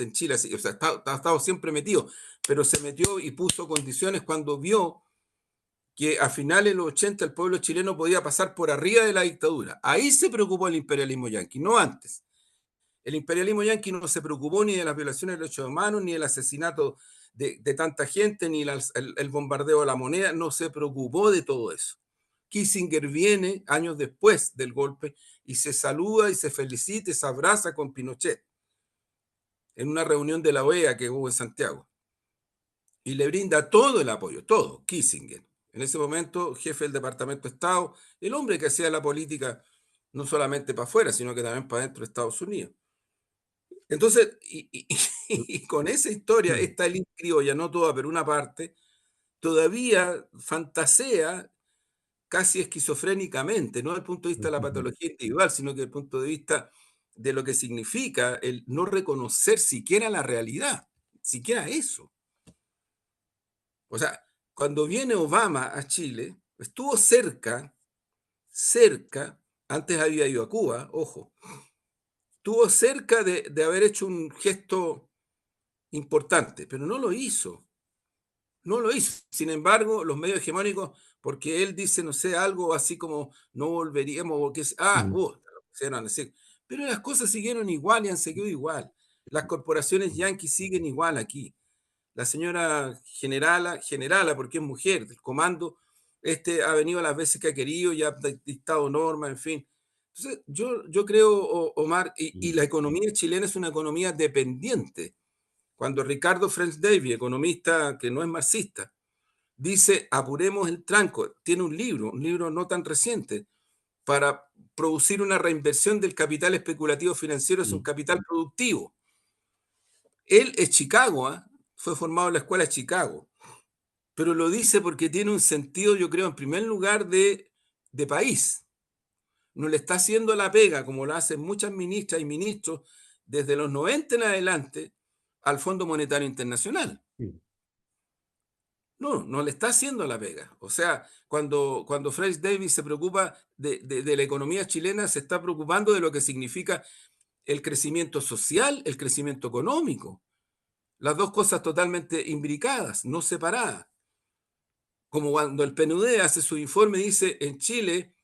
en Chile, o sea, ha estado siempre metido, pero se metió y puso condiciones cuando vio que a finales de los 80 el pueblo chileno podía pasar por arriba de la dictadura. Ahí se preocupó el imperialismo yanqui, no antes. El imperialismo yanqui no se preocupó ni de las violaciones de los derechos humanos, ni del asesinato de tanta gente, ni el bombardeo de la moneda, no se preocupó de todo eso. Kissinger viene años después del golpe y se saluda y se felicita y se abraza con Pinochet en una reunión de la OEA que hubo en Santiago. Y le brinda todo el apoyo, todo, Kissinger. En ese momento, jefe del Departamento de Estado, el hombre que hacía la política no solamente para afuera, sino que también para dentro de Estados Unidos. Entonces, y con esa historia, esta élite criolla, no toda, pero una parte, todavía fantasea casi esquizofrénicamente, no desde el punto de vista de la patología individual, sino que desde el punto de vista de lo que significa el no reconocer siquiera la realidad, siquiera eso. O sea, cuando viene Obama a Chile, estuvo cerca, antes había ido a Cuba, ojo, estuvo cerca de haber hecho un gesto importante, pero no lo hizo. No lo hizo. Sin embargo, los medios hegemónicos, porque él dice, no sé, algo así como no volveríamos, porque lo decir. Pero las cosas siguieron igual y han seguido igual. Las corporaciones yanquis siguen igual aquí. La señora generala, porque es mujer, del comando, ha venido las veces que ha querido y ha dictado normas, en fin. Entonces, yo creo, Omar, y la economía chilena es una economía dependiente. Cuando Ricardo French Davis, economista que no es marxista, dice apuremos el tranco, tiene un libro no tan reciente, para producir una reinversión del capital especulativo financiero, es un capital productivo. Él es Chicago, fue formado en la escuela de Chicago, pero lo dice porque tiene un sentido, yo creo, en primer lugar de país. No le está haciendo la pega, como lo hacen muchas ministras y ministros desde los 90 en adelante, al Fondo Monetario Internacional. No le está haciendo la pega. O sea, cuando French Davis se preocupa de la economía chilena, se está preocupando de lo que significa el crecimiento social, el crecimiento económico. Las dos cosas totalmente imbricadas, no separadas. Como cuando el PNUD hace su informe, dice, en Chile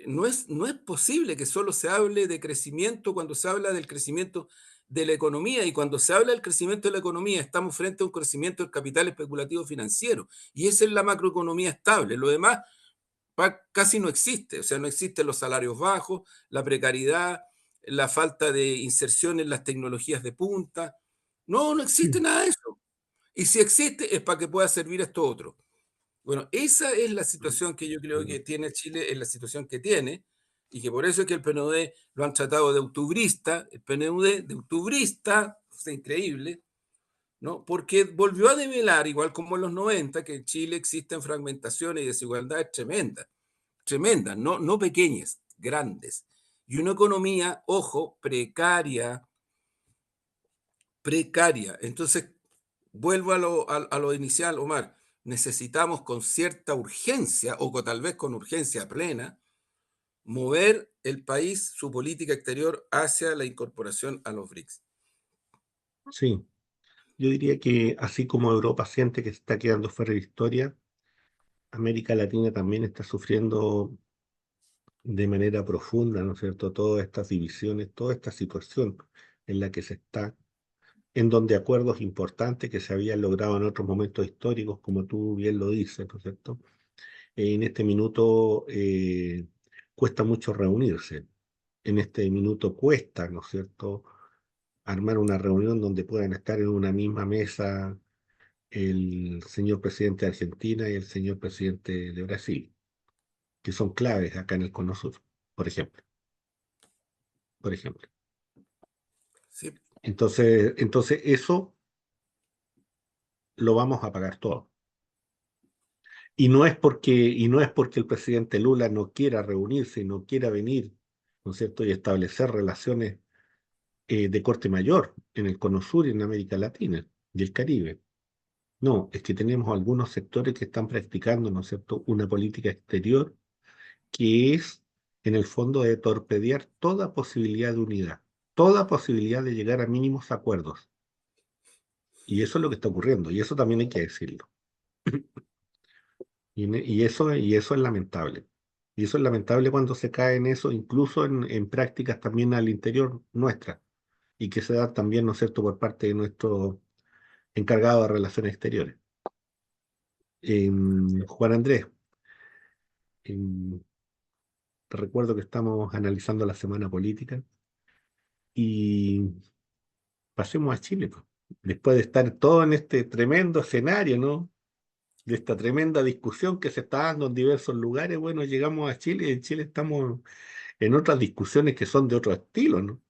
no es posible que solo se hable de crecimiento cuando se habla del crecimiento de la economía, y cuando se habla del crecimiento de la economía estamos frente a un crecimiento del capital especulativo financiero, y esa es la macroeconomía estable. Lo demás casi no existe, o sea, no existen los salarios bajos, la precariedad, la falta de inserción en las tecnologías de punta. No existe nada de eso. Y si existe es para que pueda servir esto otro. Bueno, esa es la situación que yo creo que tiene Chile, es la situación que tiene, y que por eso es que el PNUD lo han tratado de octubrista, el PNUD de octubrista, es increíble, ¿no? Porque volvió a develar, igual como en los 90, que en Chile existen fragmentaciones y desigualdades tremendas, tremendas, no pequeñas, grandes. Y una economía, ojo, precaria, precaria. Entonces, vuelvo a lo inicial, Omar. Necesitamos con cierta urgencia, tal vez con urgencia plena, mover el país, su política exterior, hacia la incorporación a los BRICS. Sí, yo diría que así como Europa siente que se está quedando fuera de historia, América Latina también está sufriendo de manera profunda, ¿no es cierto?, todas estas divisiones, toda esta situación en la que se está, en donde acuerdos importantes que se habían logrado en otros momentos históricos, como tú bien lo dices, ¿no es cierto?, en este minuto cuesta mucho reunirse. En este minuto cuesta, ¿no es cierto?, armar una reunión donde puedan estar en una misma mesa el señor presidente de Argentina y el señor presidente de Brasil, que son claves acá en el Cono Sur, por ejemplo. Por ejemplo. Sí, Entonces eso lo vamos a pagar todo. Y no es porque el presidente Lula no quiera reunirse y no quiera venir, ¿no es cierto?, y establecer relaciones de corte mayor en el Cono Sur y en América Latina y el Caribe. No, es que tenemos algunos sectores que están practicando, ¿no es cierto?, una política exterior que es, en el fondo, de torpedear toda posibilidad de unidad, toda posibilidad de llegar a mínimos acuerdos. Y eso es lo que está ocurriendo, y eso también hay que decirlo. Y eso es lamentable. Y eso es lamentable cuando se cae en eso, incluso en prácticas también al interior nuestra, y que se da también, ¿no es cierto?, por parte de nuestro encargado de relaciones exteriores. Juan Andrés, em, te recuerdo que estamos analizando la semana política y pasemos a Chile, pues. Después de estar todo en este tremendo escenario, ¿no?, de esta tremenda discusión que se está dando en diversos lugares, bueno, llegamos a Chile y en Chile estamos en otras discusiones que son de otro estilo, ¿no?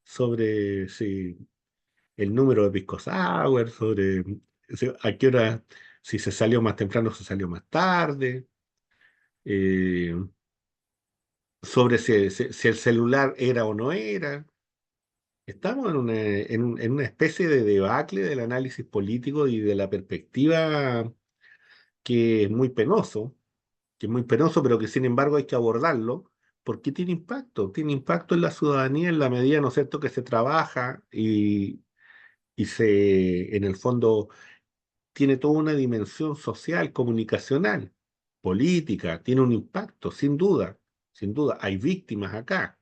Sobre si el número de pisco sour, sobre a qué hora, si se salió más temprano o se salió más tarde, eh, sobre si el celular era o no era. Estamos en una especie de debacle del análisis político y de la perspectiva que es muy penoso, pero que sin embargo hay que abordarlo, porque tiene impacto en la ciudadanía en la medida, ¿no es cierto?, que se trabaja y en el fondo tiene toda una dimensión social, comunicacional, política, tiene un impacto, sin duda, hay víctimas acá,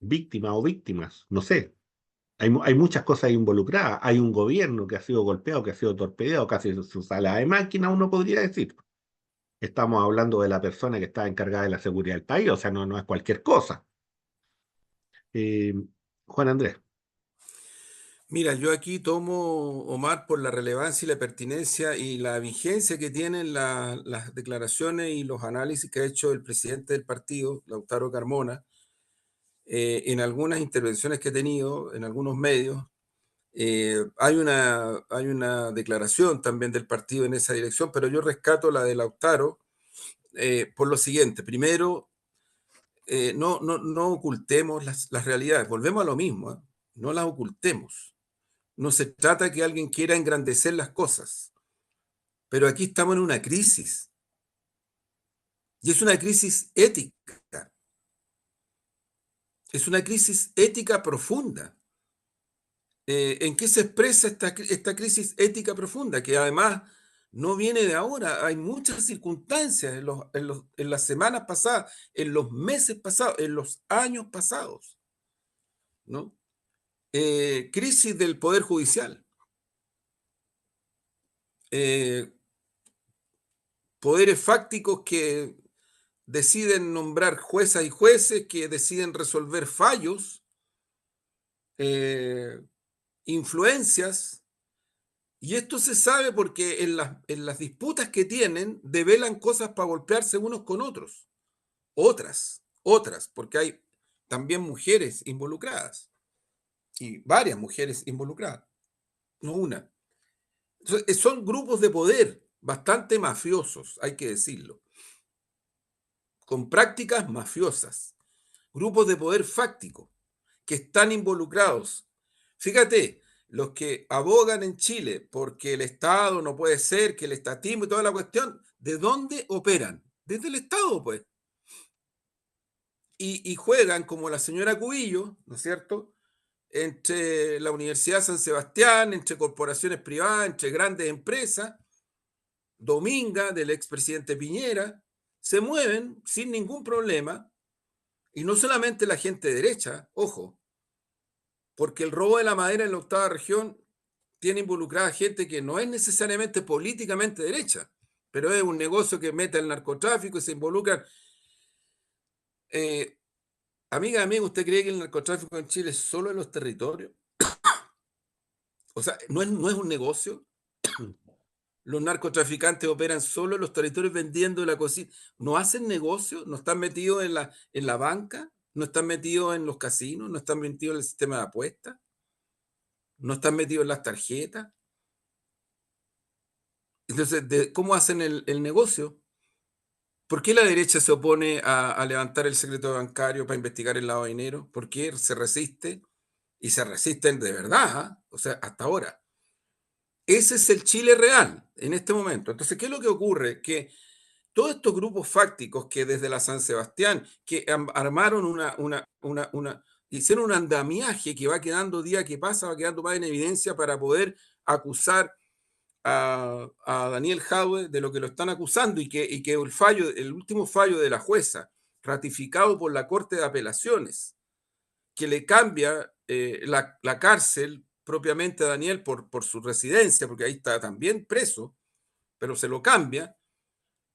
víctimas o víctimas, no sé. Hay muchas cosas involucradas. Hay un gobierno que ha sido golpeado, que ha sido torpedeado, casi su sala de máquina, uno podría decir. Estamos hablando de la persona que está encargada de la seguridad del país, o sea, no es cualquier cosa. Eh, Juan Andrés, mira, yo aquí tomo, Omar, por la relevancia y la pertinencia y la vigencia que tienen las declaraciones y los análisis que ha hecho el presidente del partido, Lautaro Carmona, en algunas intervenciones que he tenido en algunos medios. Hay una declaración también del partido en esa dirección, pero yo rescato la de Lautaro por lo siguiente. Primero, no ocultemos las realidades. Volvemos a lo mismo, ¿eh? No las ocultemos. No se trata que alguien quiera engrandecer las cosas, pero aquí estamos en una crisis y es una crisis ética, es una crisis ética profunda. ¿En qué se expresa esta crisis ética profunda? Que además no viene de ahora, hay muchas circunstancias en las semanas pasadas, en los meses pasados, en los años pasados, ¿no? Crisis del Poder Judicial, eh, poderes fácticos que deciden nombrar juezas y jueces, que deciden resolver fallos, eh, influencias Y esto se sabe porque en las disputas que tienen develan cosas para golpearse unos con otros. Otras, porque hay también mujeres involucradas y varias mujeres involucradas, no una. Entonces, son grupos de poder bastante mafiosos, hay que decirlo, con prácticas mafiosas, grupos de poder fáctico que están involucrados. Fíjate, los que abogan en Chile porque el Estado no puede ser, que el estatismo y toda la cuestión, ¿de dónde operan? Desde el Estado, pues. Y juegan como la señora Cubillo, ¿no es cierto? Entre la Universidad San Sebastián, entre corporaciones privadas, entre grandes empresas, Dominga, del expresidente Piñera, se mueven sin ningún problema, y no solamente la gente de derecha, ojo, porque el robo de la madera en la octava región tiene involucrada gente que no es necesariamente políticamente derecha, pero es un negocio que mete al narcotráfico y se involucran. Eh, amiga, ¿usted cree que el narcotráfico en Chile es solo en los territorios? O sea, no es un negocio. Mm. Los narcotraficantes operan solo en los territorios vendiendo la cocina. No hacen negocio, no están metidos en la banca, no están metidos en los casinos, no están metidos en el sistema de apuestas, no están metidos en las tarjetas. Entonces, ¿cómo hacen el negocio? ¿Por qué la derecha se opone a levantar el secreto bancario para investigar el lavado de dinero? ¿Por qué se resiste? Y se resisten de verdad, ¿ah? O sea, hasta ahora. Ese es el Chile real en este momento. Entonces, ¿qué es lo que ocurre? Que todos estos grupos fácticos que desde la San Sebastián, que armaron hicieron un andamiaje que va quedando día que pasa, va quedando más en evidencia para poder acusar a Daniel Jadwe de lo que lo están acusando y que el último fallo de la jueza, ratificado por la Corte de Apelaciones, que le cambia la cárcel propiamente a Daniel por su residencia, porque ahí está también preso, pero se lo cambia.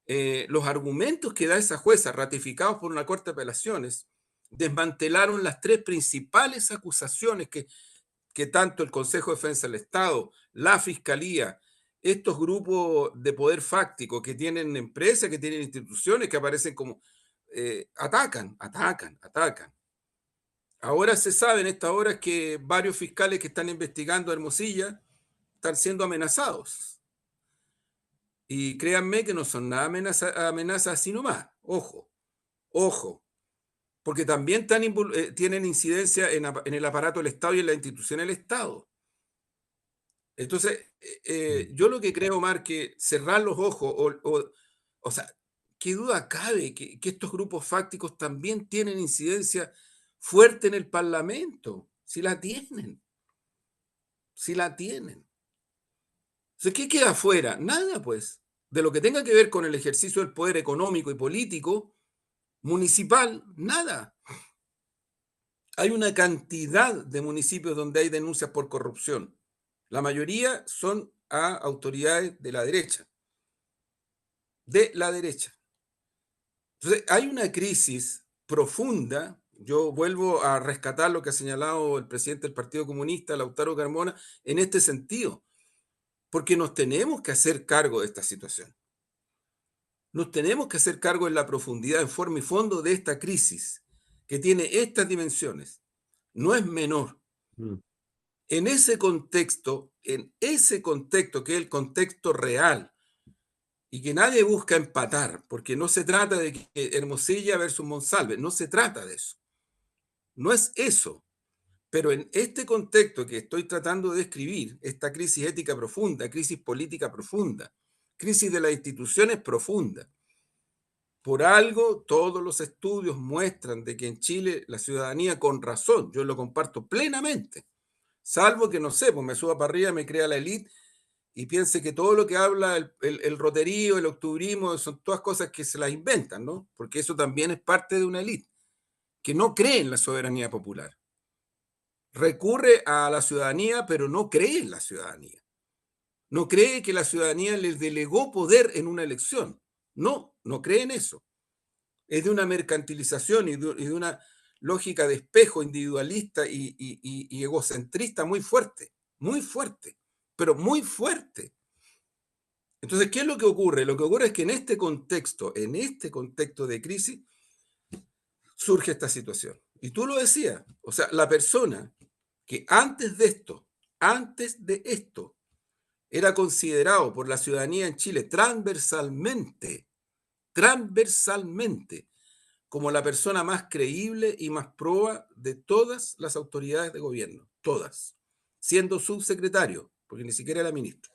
Los argumentos que da esa jueza, ratificados por una Corte de Apelaciones, desmantelaron las tres principales acusaciones que tanto el Consejo de Defensa del Estado, la Fiscalía, estos grupos de poder fáctico que tienen empresas, que tienen instituciones, que aparecen como atacan. Ahora se sabe en estas horas que varios fiscales que están investigando a Hermosilla están siendo amenazados. Y créanme que no son nada amenazas así nomás. Ojo, porque también tienen incidencia en el aparato del Estado y en la institución del Estado. Entonces, Mm. yo lo que creo, Omar, que cerrar los ojos, o sea, qué duda cabe que estos grupos fácticos también tienen incidencia fuerte en el Parlamento, si la tienen, si la tienen. Entonces, ¿qué queda afuera? Nada, pues, de lo que tenga que ver con el ejercicio del poder económico y político, municipal, nada. Hay una cantidad de municipios donde hay denuncias por corrupción. La mayoría son a autoridades de la derecha. De la derecha. Entonces, hay una crisis profunda. Yo vuelvo a rescatar lo que ha señalado el presidente del Partido Comunista, Lautaro Carmona, en este sentido, porque nos tenemos que hacer cargo de esta situación. Nos tenemos que hacer cargo en la profundidad, en forma y fondo de esta crisis, que tiene estas dimensiones. No es menor. Mm. En ese contexto que es el contexto real, y que nadie busca empatar, porque no se trata de que Hermosilla versus Monsalve, no se trata de eso, no es eso, pero en este contexto que estoy tratando de describir, esta crisis ética profunda, crisis política profunda, crisis de las instituciones profunda, por algo todos los estudios muestran de que en Chile la ciudadanía con razón, yo lo comparto plenamente, salvo que no sé, pues me suba para arriba, me crea la élite y piense que todo lo que habla el roterío, el octubrismo, son todas cosas que se las inventan, ¿no? Porque eso también es parte de una élite que no cree en la soberanía popular. Recurre a la ciudadanía, pero no cree en la ciudadanía. No cree que la ciudadanía les delegó poder en una elección. No cree en eso. Es de una mercantilización y de una lógica de espejo individualista y egocentrista muy fuerte, muy fuerte. pero muy fuerte. Entonces, ¿qué es lo que ocurre? Lo que ocurre es que en este contexto de crisis, surge esta situación. Y tú lo decías, o sea, la persona que antes de esto, era considerado por la ciudadanía en Chile transversalmente, como la persona más creíble y más proba de todas las autoridades de gobierno, todas, siendo subsecretario, porque ni siquiera era ministro,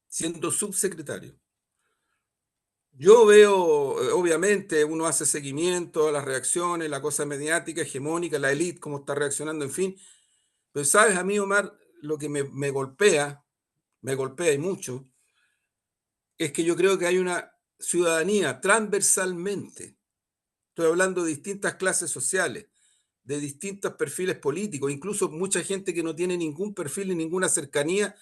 siendo subsecretario. Yo veo, obviamente, uno hace seguimiento a las reacciones, la cosa mediática, hegemónica, la élite, cómo está reaccionando, en fin. Pero sabes, a mí, Omar, lo que me golpea y mucho, es que yo creo que hay una ciudadanía transversalmente, estoy hablando de distintas clases sociales, de distintos perfiles políticos, incluso mucha gente que no tiene ningún perfil ni ninguna cercanía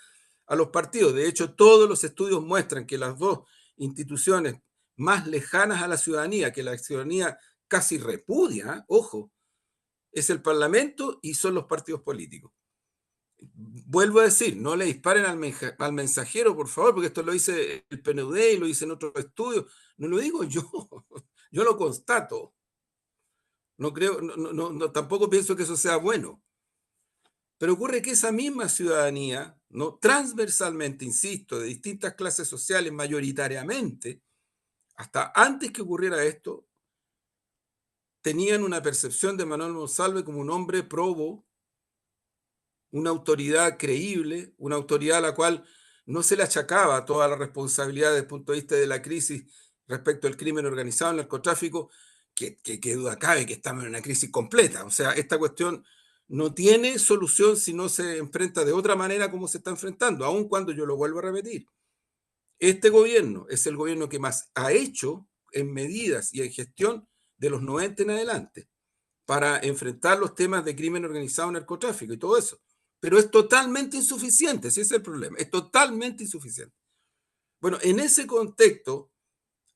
a los partidos. De hecho, todos los estudios muestran que las dos instituciones más lejanas a la ciudadanía, que la ciudadanía casi repudia, ojo, es el Parlamento y son los partidos políticos. Vuelvo a decir, no le disparen al mensajero, por favor, porque esto lo dice el PNUD y lo dicen otros estudios. No lo digo yo, yo lo constato. No creo, tampoco pienso que eso sea bueno. Pero ocurre que esa misma ciudadanía, ¿no? Transversalmente, insisto, de distintas clases sociales, mayoritariamente, hasta antes que ocurriera esto, tenían una percepción de Manuel Monsalve como un hombre probo, una autoridad creíble, una autoridad a la cual no se le achacaba toda la responsabilidad desde el punto de vista de la crisis respecto al crimen organizado, el narcotráfico, que duda cabe que estamos en una crisis completa. O sea, esta cuestión no tiene solución si no se enfrenta de otra manera como se está enfrentando, aun cuando yo lo vuelvo a repetir. Este gobierno es el gobierno que más ha hecho en medidas y en gestión de los 90 en adelante para enfrentar los temas de crimen organizado, narcotráfico y todo eso. Pero es totalmente insuficiente, ese es el problema, es totalmente insuficiente. Bueno, en ese contexto,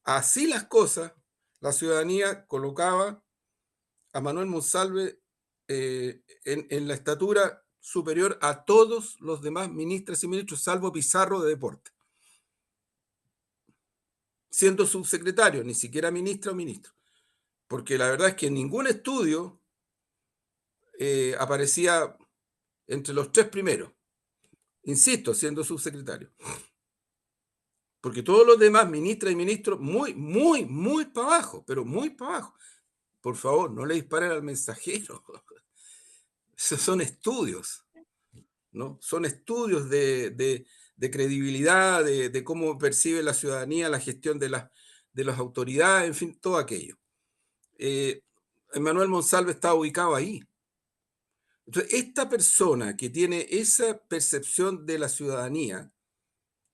así las cosas, la ciudadanía colocaba a Manuel Monsalve en la estatura superior a todos los demás ministras y ministros, salvo Pizarro de Deporte, siendo subsecretario, ni siquiera ministra o ministro. Porque la verdad es que en ningún estudio aparecía entre los tres primeros, insisto, siendo subsecretario. Porque todos los demás, ministras y ministros, muy para abajo, pero muy para abajo. Por favor, no le disparen al mensajero. Esos son estudios, ¿no? Son estudios de credibilidad, de cómo percibe la ciudadanía la gestión de las autoridades, en fin, todo aquello. Manuel Monsalve está ubicado ahí. Entonces, esta persona que tiene esa percepción de la ciudadanía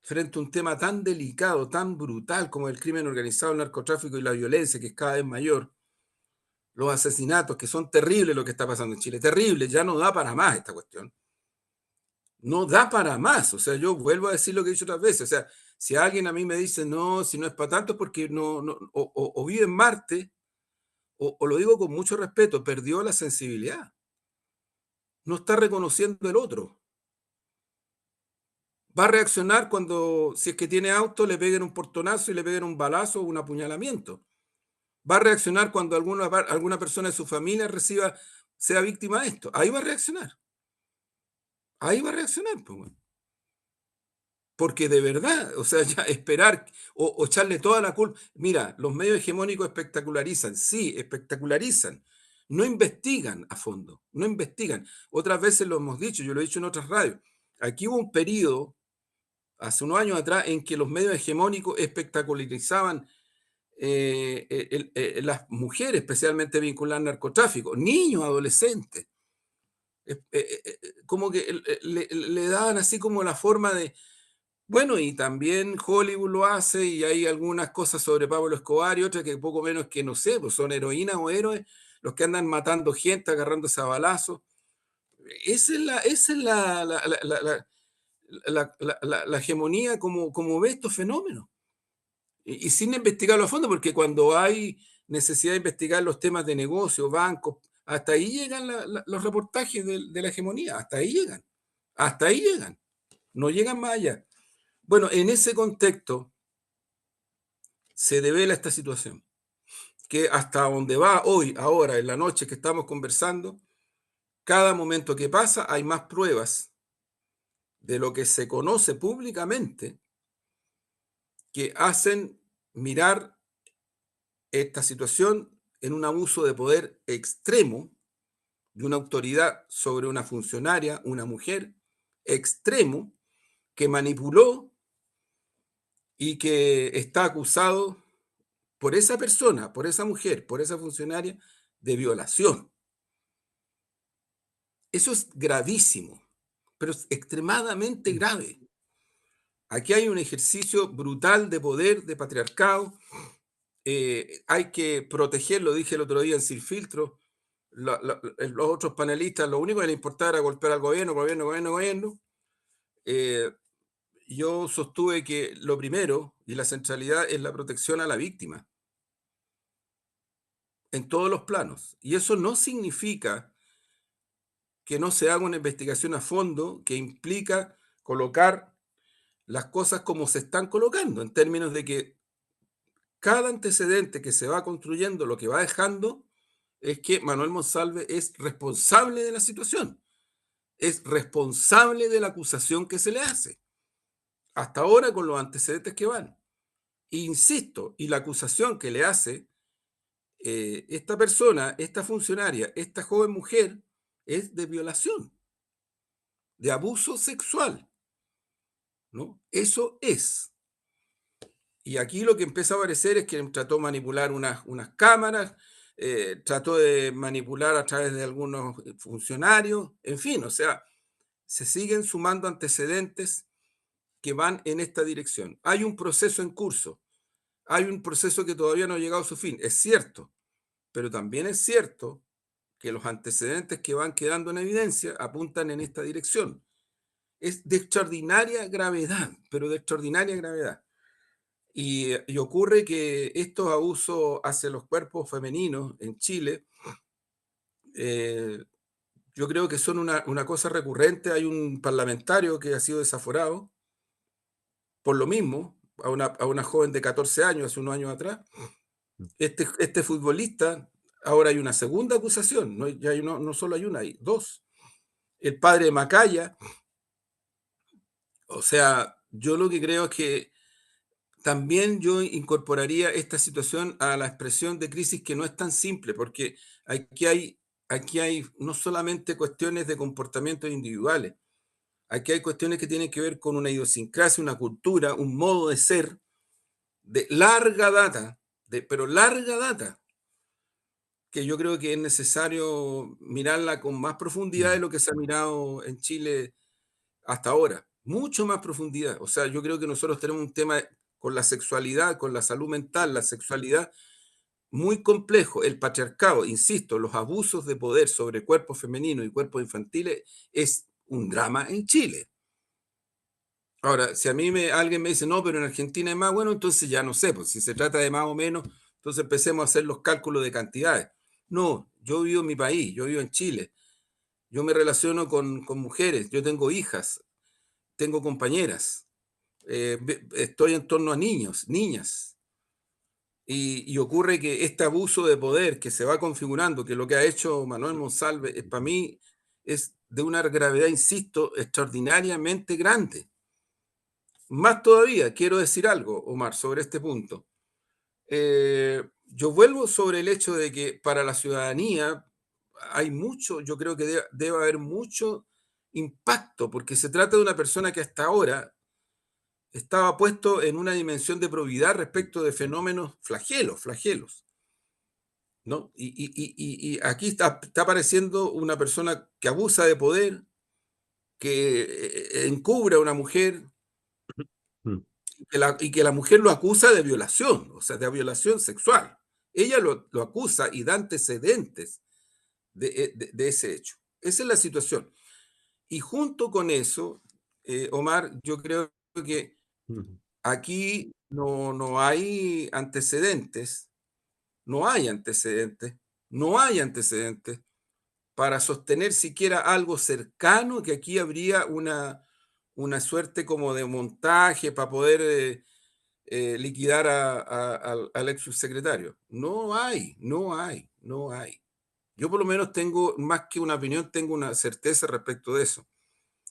frente a un tema tan delicado, tan brutal como el crimen organizado, el narcotráfico y la violencia, que es cada vez mayor, los asesinatos, que son terribles lo que está pasando en Chile, terrible, ya no da para más esta cuestión. No da para más, o sea, yo vuelvo a decir lo que he dicho otras veces, o sea, si alguien a mí me dice, no, si no es para tanto, es porque o vive en Marte, o lo digo con mucho respeto, perdió la sensibilidad, no está reconociendo el otro. Va a reaccionar cuando, si es que tiene auto, le peguen un portonazo y le peguen un balazo o un apuñalamiento. Va a reaccionar cuando alguna persona de su familia sea víctima de esto. Ahí va a reaccionar. Ahí va a reaccionar. Pues, bueno. Porque de verdad, o sea, ya esperar o echarle toda la culpa. Mira, los medios hegemónicos espectacularizan, sí, espectacularizan. No investigan a fondo, no investigan. Otras veces lo hemos dicho, yo lo he dicho en otras radios. Aquí hubo un periodo hace unos años atrás en que los medios hegemónicos espectacularizaban las mujeres, especialmente vinculadas al narcotráfico, niños, adolescentes, como que le daban así como la forma de, bueno, y también Hollywood lo hace y hay algunas cosas sobre Pablo Escobar y otras que poco menos que no sé, pues son heroínas o héroes los que andan matando gente, agarrándose a balazos. Esa es la hegemonía como ve estos fenómenos. Y sin investigarlo a fondo, porque cuando hay necesidad de investigar los temas de negocio, bancos, hasta ahí llegan los reportajes de la hegemonía, hasta ahí llegan. Hasta ahí llegan, no llegan más allá. Bueno, en ese contexto se devela esta situación, que hasta donde va hoy, ahora, en la noche que estamos conversando, cada momento que pasa hay más pruebas de lo que se conoce públicamente que hacen mirar esta situación en un abuso de poder extremo de una autoridad sobre una funcionaria, una mujer, extremo, que manipuló y que está acusado por esa persona, por esa mujer, por esa funcionaria, de violación. Eso es gravísimo, pero es extremadamente grave. Aquí hay un ejercicio brutal de poder, de patriarcado. Hay que protegerlo, dije el otro día en Sin Filtro. Los otros panelistas, lo único que les importaba era golpear al gobierno, gobierno, gobierno, gobierno. Eh, yo sostuve que lo primero y la centralidad es la protección a la víctima en todos los planos. Y eso no significa que no se haga una investigación a fondo que implica colocar las cosas como se están colocando, en términos de que cada antecedente que se va construyendo, lo que va dejando es que Manuel Monsalve es responsable de la situación, es responsable de la acusación que se le hace, hasta ahora con los antecedentes que van. Insisto, y la acusación que le hace esta persona, esta funcionaria, esta joven mujer, es de violación, de abuso sexual, ¿no? Eso es. Y aquí lo que empieza a aparecer es que trató de manipular unas cámaras, trató de manipular a través de algunos funcionarios, en fin, o sea, se siguen sumando antecedentes que van en esta dirección. Hay un proceso en curso, hay un proceso que todavía no ha llegado a su fin, es cierto, pero también es cierto que los antecedentes que van quedando en evidencia apuntan en esta dirección. Es de extraordinaria gravedad, pero de extraordinaria gravedad. Y ocurre que estos abusos hacia los cuerpos femeninos en Chile, eh, yo creo que son una cosa recurrente. Hay un parlamentario que ha sido desaforado por lo mismo, a una joven de 14 años, hace unos años atrás. Este futbolista, ahora hay una segunda acusación, no, ya no solo hay una, hay dos. El padre de Macaya, o sea, yo lo que creo es que también yo incorporaría esta situación a la expresión de crisis que no es tan simple, porque aquí hay, aquí hay no solamente cuestiones de comportamientos individuales, aquí hay cuestiones que tienen que ver con una idiosincrasia, una cultura, un modo de ser de larga data, pero larga data, que yo creo que es necesario mirarla con más profundidad de lo que se ha mirado en Chile hasta ahora, mucho más profundidad. O sea, yo creo que nosotros tenemos un tema con la sexualidad, con la salud mental, la sexualidad muy complejo. El patriarcado, insisto, los abusos de poder sobre cuerpos femeninos y cuerpos infantiles es un drama en Chile. Ahora, si a mí alguien me dice, no, pero en Argentina es más, bueno, entonces ya no sé, pues si se trata de más o menos, entonces empecemos a hacer los cálculos de cantidades. No, yo vivo en mi país, yo vivo en Chile, yo me relaciono con mujeres, yo tengo hijas, tengo compañeras, estoy en torno a niños, niñas. Y ocurre que este abuso de poder que se va configurando, que lo que ha hecho Manuel Monsalve, para mí es de una gravedad, insisto, extraordinariamente grande. Más todavía, quiero decir algo, Omar, sobre este punto. Yo vuelvo sobre el hecho de que para la ciudadanía hay mucho, yo creo que debe haber mucho impacto, porque se trata de una persona que hasta ahora estaba puesto en una dimensión de probidad respecto de fenómenos flagelos, ¿no? Y aquí está apareciendo una persona que abusa de poder, que encubre a una mujer y que la mujer lo acusa de violación, o sea, de violación sexual. Ella lo acusa y da antecedentes de ese hecho. Esa es la situación. Y junto con eso, Omar, yo creo que aquí no hay antecedentes, no hay antecedentes, no hay antecedentes para sostener siquiera algo cercano, que aquí habría una suerte como de montaje para poder liquidar al ex subsecretario. No hay, no hay, no hay. Yo por lo menos tengo, más que una opinión, tengo una certeza respecto de eso.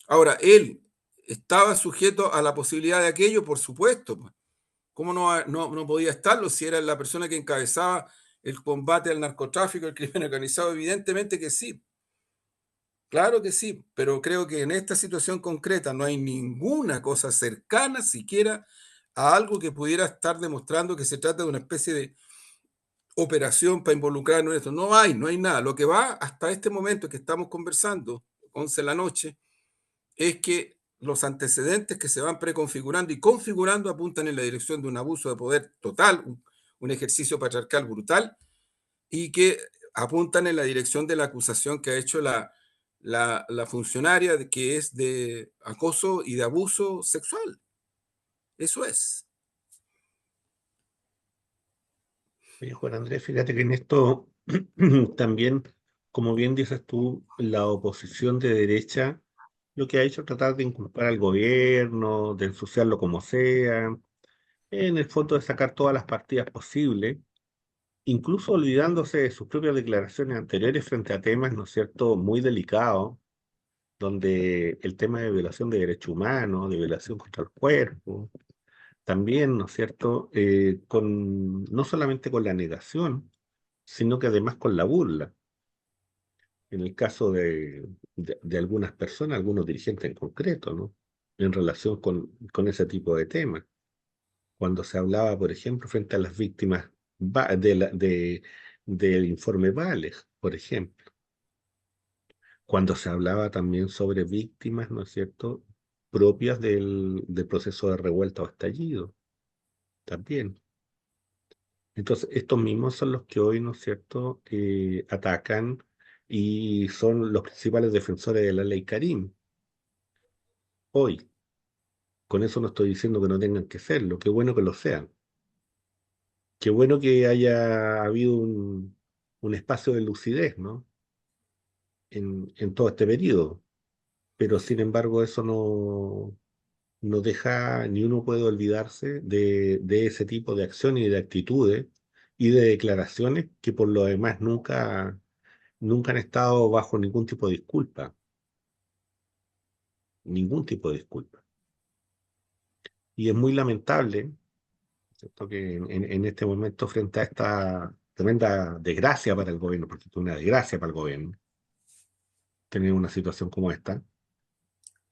Ahora, él estaba sujeto a la posibilidad de aquello, por supuesto. Pues. ¿Cómo no podía estarlo si era la persona que encabezaba el combate al narcotráfico, el crimen organizado? Evidentemente que sí. Claro que sí, pero creo que en esta situación concreta no hay ninguna cosa cercana siquiera a algo que pudiera estar demostrando que se trata de una especie de operación para involucrarnos en esto. No hay nada. Lo que va hasta este momento que estamos conversando, 11 de la noche, es que los antecedentes que se van preconfigurando y configurando apuntan en la dirección de un abuso de poder total, un ejercicio patriarcal brutal, y que apuntan en la dirección de la acusación que ha hecho la funcionaria, que es de acoso y de abuso sexual. Eso es. Oye, Juan Andrés, fíjate que en esto también, como bien dices tú, la oposición de derecha lo que ha hecho es tratar de inculpar al gobierno, de ensuciarlo como sea, en el fondo de sacar todas las partidas posibles, incluso olvidándose de sus propias declaraciones anteriores frente a temas, ¿no es cierto?, muy delicados, donde el tema de violación de derechos humanos, de violación contra el cuerpo, también, ¿no es cierto?, no solamente con la negación, sino que además con la burla. En el caso de algunas personas, algunos dirigentes en concreto, ¿no? En relación con ese tipo de temas. Cuando se hablaba, por ejemplo, frente a las víctimas del informe Vales, por ejemplo. Cuando se hablaba también sobre víctimas, ¿no es cierto?, propias del proceso de revuelta o estallido, también. Entonces, estos mismos son los que hoy, ¿no es cierto?, atacan y son los principales defensores de la ley Karim. Hoy, con eso no estoy diciendo que no tengan que serlo, qué bueno que lo sean. Qué bueno que haya habido un espacio de lucidez, ¿no? En todo este periodo. Pero sin embargo, eso no deja, ni uno puede olvidarse de ese tipo de acciones y de actitudes y de declaraciones que por lo demás nunca han estado bajo ningún tipo de disculpa, ningún tipo de disculpa. Y es muy lamentable, ¿cierto?, que en este momento, frente a esta tremenda desgracia para el gobierno, porque es una desgracia para el gobierno, tener una situación como esta,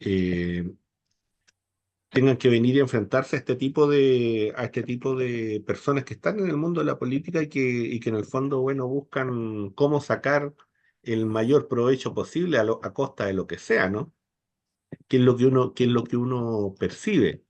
eh, tengan que venir y enfrentarse a este tipo de personas que están en el mundo de la política y que en el fondo, bueno, buscan cómo sacar el mayor provecho posible a costa de lo que sea, ¿no? ¿Qué es lo que uno percibe?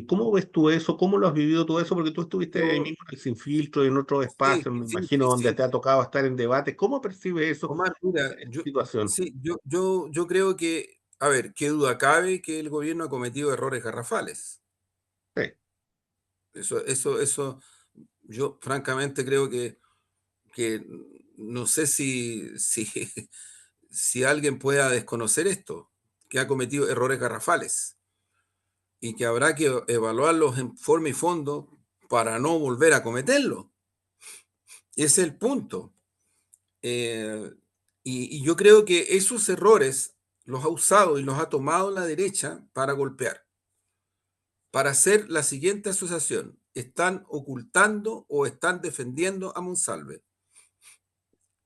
¿Cómo ves tú eso? ¿Cómo lo has vivido tú eso? Porque tú estuviste ahí Yo, mismo en el Sin Filtro y en otros sí, espacios, me sí, imagino, sí, donde sí. te ha tocado estar en debate. ¿Cómo percibes eso, Omar, mira, esa situación? sí, yo creo que, a ver, qué duda cabe que el gobierno ha cometido errores garrafales. Sí. Eso, yo francamente creo que no sé si alguien pueda desconocer esto, que ha cometido errores garrafales y que habrá que evaluarlos en forma y fondo para no volver a cometerlo. Ese es el punto. Eh, y yo creo que esos errores los ha usado y los ha tomado la derecha para golpear, para hacer la siguiente asociación. Están ocultando o están defendiendo a Monsalve.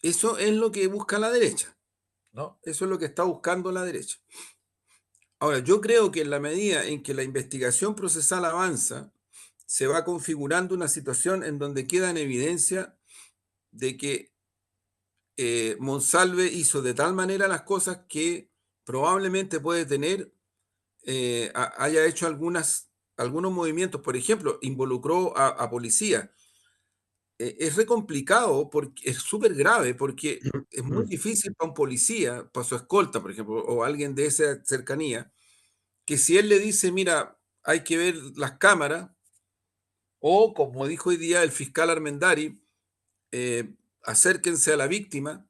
Eso es lo que busca la derecha, ¿no? Eso es lo que está buscando la derecha. Ahora, yo creo que en la medida en que la investigación procesal avanza, se va configurando una situación en donde queda en evidencia de que Monsalve hizo de tal manera las cosas que probablemente puede tener, haya hecho algunos movimientos, por ejemplo, involucró a policía. Es re complicado, porque es súper grave, porque es muy difícil para un policía, para su escolta, por ejemplo, o alguien de esa cercanía, que si él le dice, mira, hay que ver las cámaras, o como dijo hoy día el fiscal Armendari, acérquense a la víctima,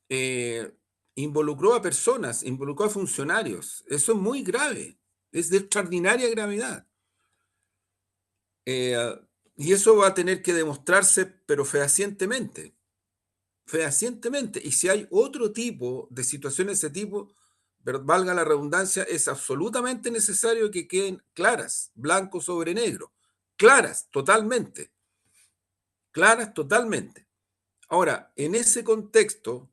eh, involucró a personas, involucró a funcionarios. Eso es muy grave, es de extraordinaria gravedad. Eh, y eso va a tener que demostrarse, pero fehacientemente, fehacientemente. Y si hay otro tipo de situaciones de ese tipo, valga la redundancia, es absolutamente necesario que queden claras, blanco sobre negro, claras totalmente, claras totalmente. Ahora, en ese contexto,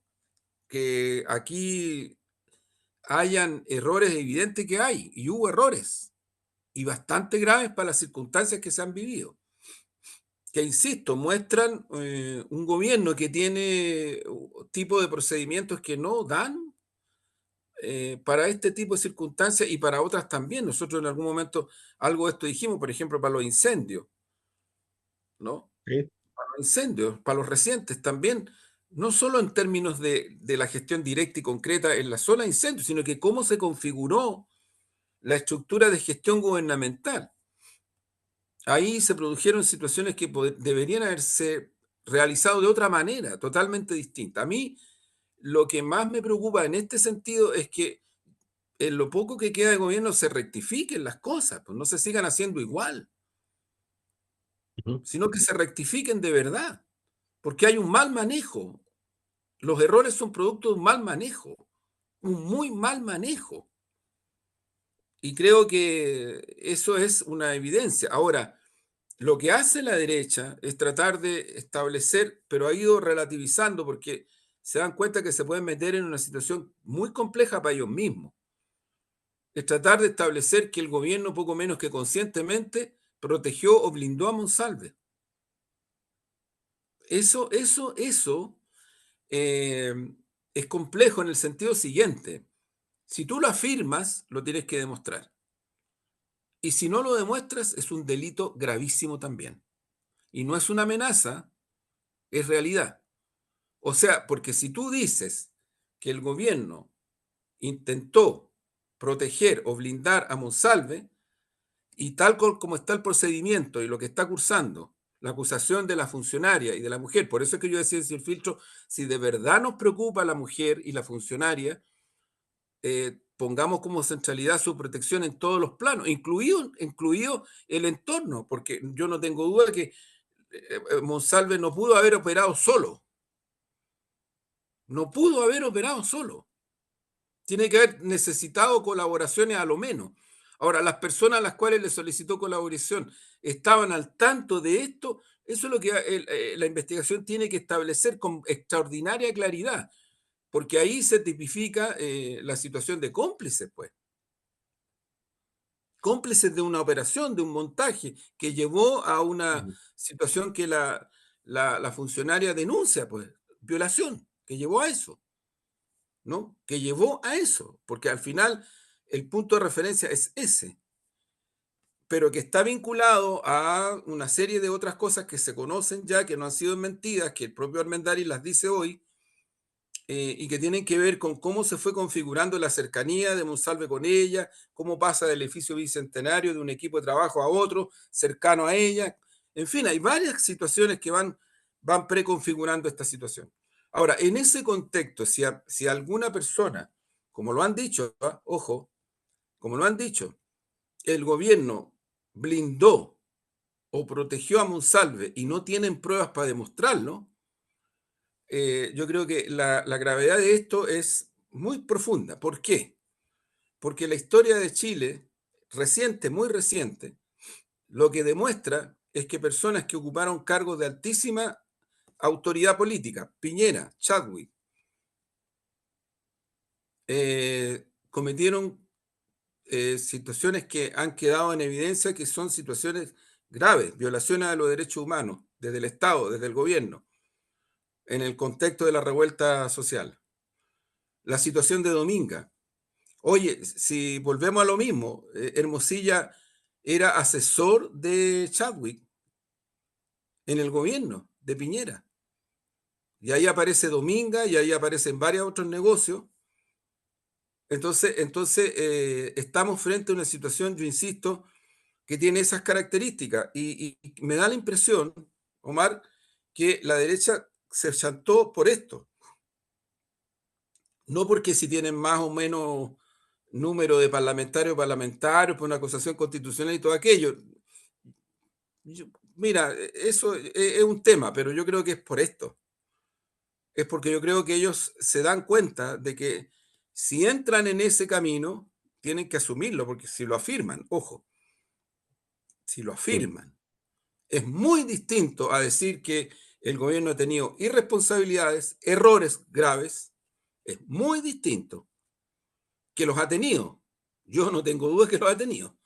que aquí hayan errores evidentes que hay, y hubo errores, y bastante graves para las circunstancias que se han vivido, que, insisto, muestran un gobierno que tiene tipo de procedimientos que no dan para este tipo de circunstancias y para otras también. Nosotros en algún momento algo de esto dijimos, por ejemplo, para los incendios, ¿no? ¿sí? Para los incendios, para los recientes también, no solo en términos de la gestión directa y concreta en la zona de incendios, sino que cómo se configuró la estructura de gestión gubernamental. Ahí se produjeron situaciones que deberían haberse realizado de otra manera, totalmente distinta. A mí lo que más me preocupa en este sentido es que en lo poco que queda de gobierno se rectifiquen las cosas, pues no se sigan haciendo igual, Ujú, sino que se rectifiquen de verdad, porque hay un mal manejo. Los errores son producto de un mal manejo, un muy mal manejo. Y creo que eso es una evidencia. Ahora, lo que hace la derecha es tratar de establecer, pero ha ido relativizando porque se dan cuenta que se pueden meter en una situación muy compleja para ellos mismos. Es tratar de establecer que el gobierno, poco menos que conscientemente, protegió o blindó a Monsalve. Eso eh, es complejo en el sentido siguiente. Si tú lo afirmas, lo tienes que demostrar. Y si no lo demuestras, es un delito gravísimo también. Y no es una amenaza, es realidad. O sea, porque si tú dices que el gobierno intentó proteger o blindar a Monsalve, y tal como está el procedimiento y lo que está cursando, la acusación de la funcionaria y de la mujer, por eso es que yo decía sin filtro, si de verdad nos preocupa la mujer y la funcionaria, pongamos como centralidad su protección en todos los planos, incluido el entorno, porque yo no tengo duda que Monsalve no pudo haber operado solo, no pudo haber operado solo. Tiene que haber necesitado colaboraciones a lo menos. Ahora, las personas a las cuales le solicitó colaboración estaban al tanto de esto, eso es lo que la investigación tiene que establecer con extraordinaria claridad, porque ahí se tipifica la situación de cómplices, pues. Cómplices de una operación, de un montaje, que llevó a una ujú, situación que la funcionaria denuncia, pues, violación, que llevó a eso. ¿No? Que llevó a eso, porque al final el punto de referencia es ese, pero que está vinculado a una serie de otras cosas que se conocen ya, que no han sido mentiras, que el propio Armendariz las dice hoy, y que tienen que ver con cómo se fue configurando la cercanía de Monsalve con ella, cómo pasa del edificio bicentenario de un equipo de trabajo a otro, cercano a ella. En fin, hay varias situaciones que van preconfigurando esta situación. Ahora, en ese contexto, si alguna persona, como lo han dicho, ¿ah? Ojo, como lo han dicho, el gobierno blindó o protegió a Monsalve y no tienen pruebas para demostrarlo, yo creo que la gravedad de esto es muy profunda. ¿Por qué? Porque la historia de Chile, reciente, muy reciente, lo que demuestra es que personas que ocuparon cargos de altísima autoridad política, Piñera, Chadwick, cometieron situaciones que han quedado en evidencia que son situaciones graves, violaciones a los derechos humanos, desde el Estado, desde el gobierno, en el contexto de la revuelta social. La situación de Dominga. Oye, si volvemos a lo mismo, Hermosilla era asesor de Chadwick en el gobierno de Piñera. Y ahí aparece Dominga y ahí aparecen varios otros negocios. Entonces estamos frente a una situación, yo insisto, que tiene esas características. Y me da la impresión, Omar, que la derecha se chantó por esto. No porque si tienen más o menos número de parlamentarios, por una acusación constitucional y todo aquello. Yo- Mira, eso es un tema, pero yo creo que es por esto. Es porque yo creo que ellos se dan cuenta de que si entran en ese camino, tienen que asumirlo, porque si lo afirman, ojo, si lo Sí, afirman, es muy distinto a decir que el gobierno ha tenido irresponsabilidades, errores graves, es muy distinto que los ha tenido. Yo no tengo dudas que los ha tenido.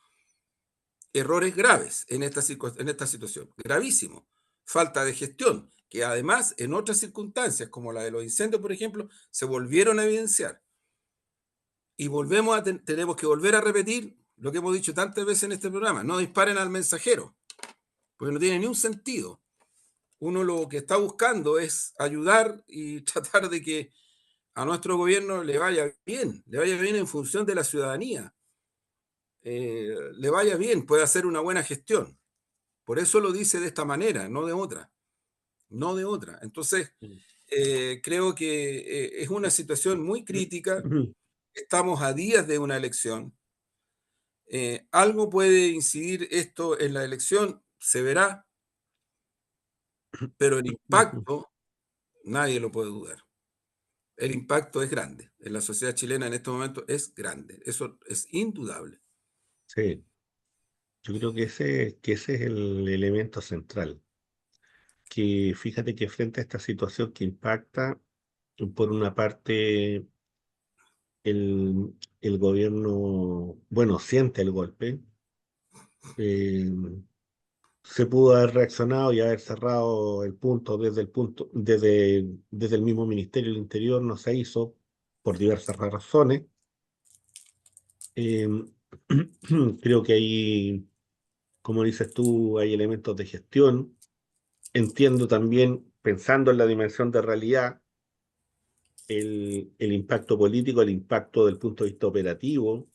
Errores graves en esta situación, gravísimo. Falta de gestión, que además en otras circunstancias, como la de los incendios, por ejemplo, se volvieron a evidenciar. Y tenemos que volver a repetir lo que hemos dicho tantas veces en este programa, no disparen al mensajero, porque no tiene ni un sentido. Uno lo que está buscando es ayudar y tratar de que a nuestro gobierno le vaya bien en función de la ciudadanía, le vaya bien, pueda hacer una buena gestión. Por eso lo dice de esta manera, no de otra, no de otra. Entonces, creo que es una situación muy crítica, estamos a días de una elección, algo puede incidir esto en la elección, se verá, pero el impacto nadie lo puede dudar. El impacto es grande. En la sociedad chilena en este momento es grande. Eso es indudable. sí. Yo creo que ese es el elemento central. Que fíjate que frente a esta situación que impacta, por una parte, el gobierno, bueno, siente el golpe. eh, Se pudo haber reaccionado y haber cerrado el punto desde el mismo Ministerio del Interior, no se hizo por diversas razones. Eh, Creo que ahí, como dices tú, hay elementos de gestión. Entiendo también, pensando en la dimensión de realidad, el impacto político, el impacto del punto de vista operativo,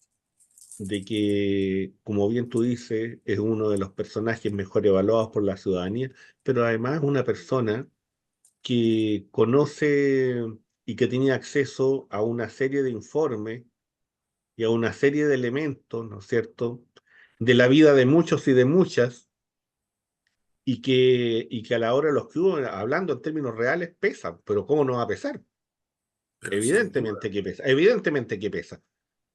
de que, como bien tú dices, es uno de los personajes mejor evaluados por la ciudadanía, pero además es una persona que conoce y que tiene acceso a una serie de informes y a una serie de elementos, ¿no es cierto?, de la vida de muchos y de muchas, y que a la hora de los que hubo, hablando en términos reales, pesa, pero ¿cómo no va a pesar? Pero sin duda. Evidentemente que pesa, evidentemente que pesa.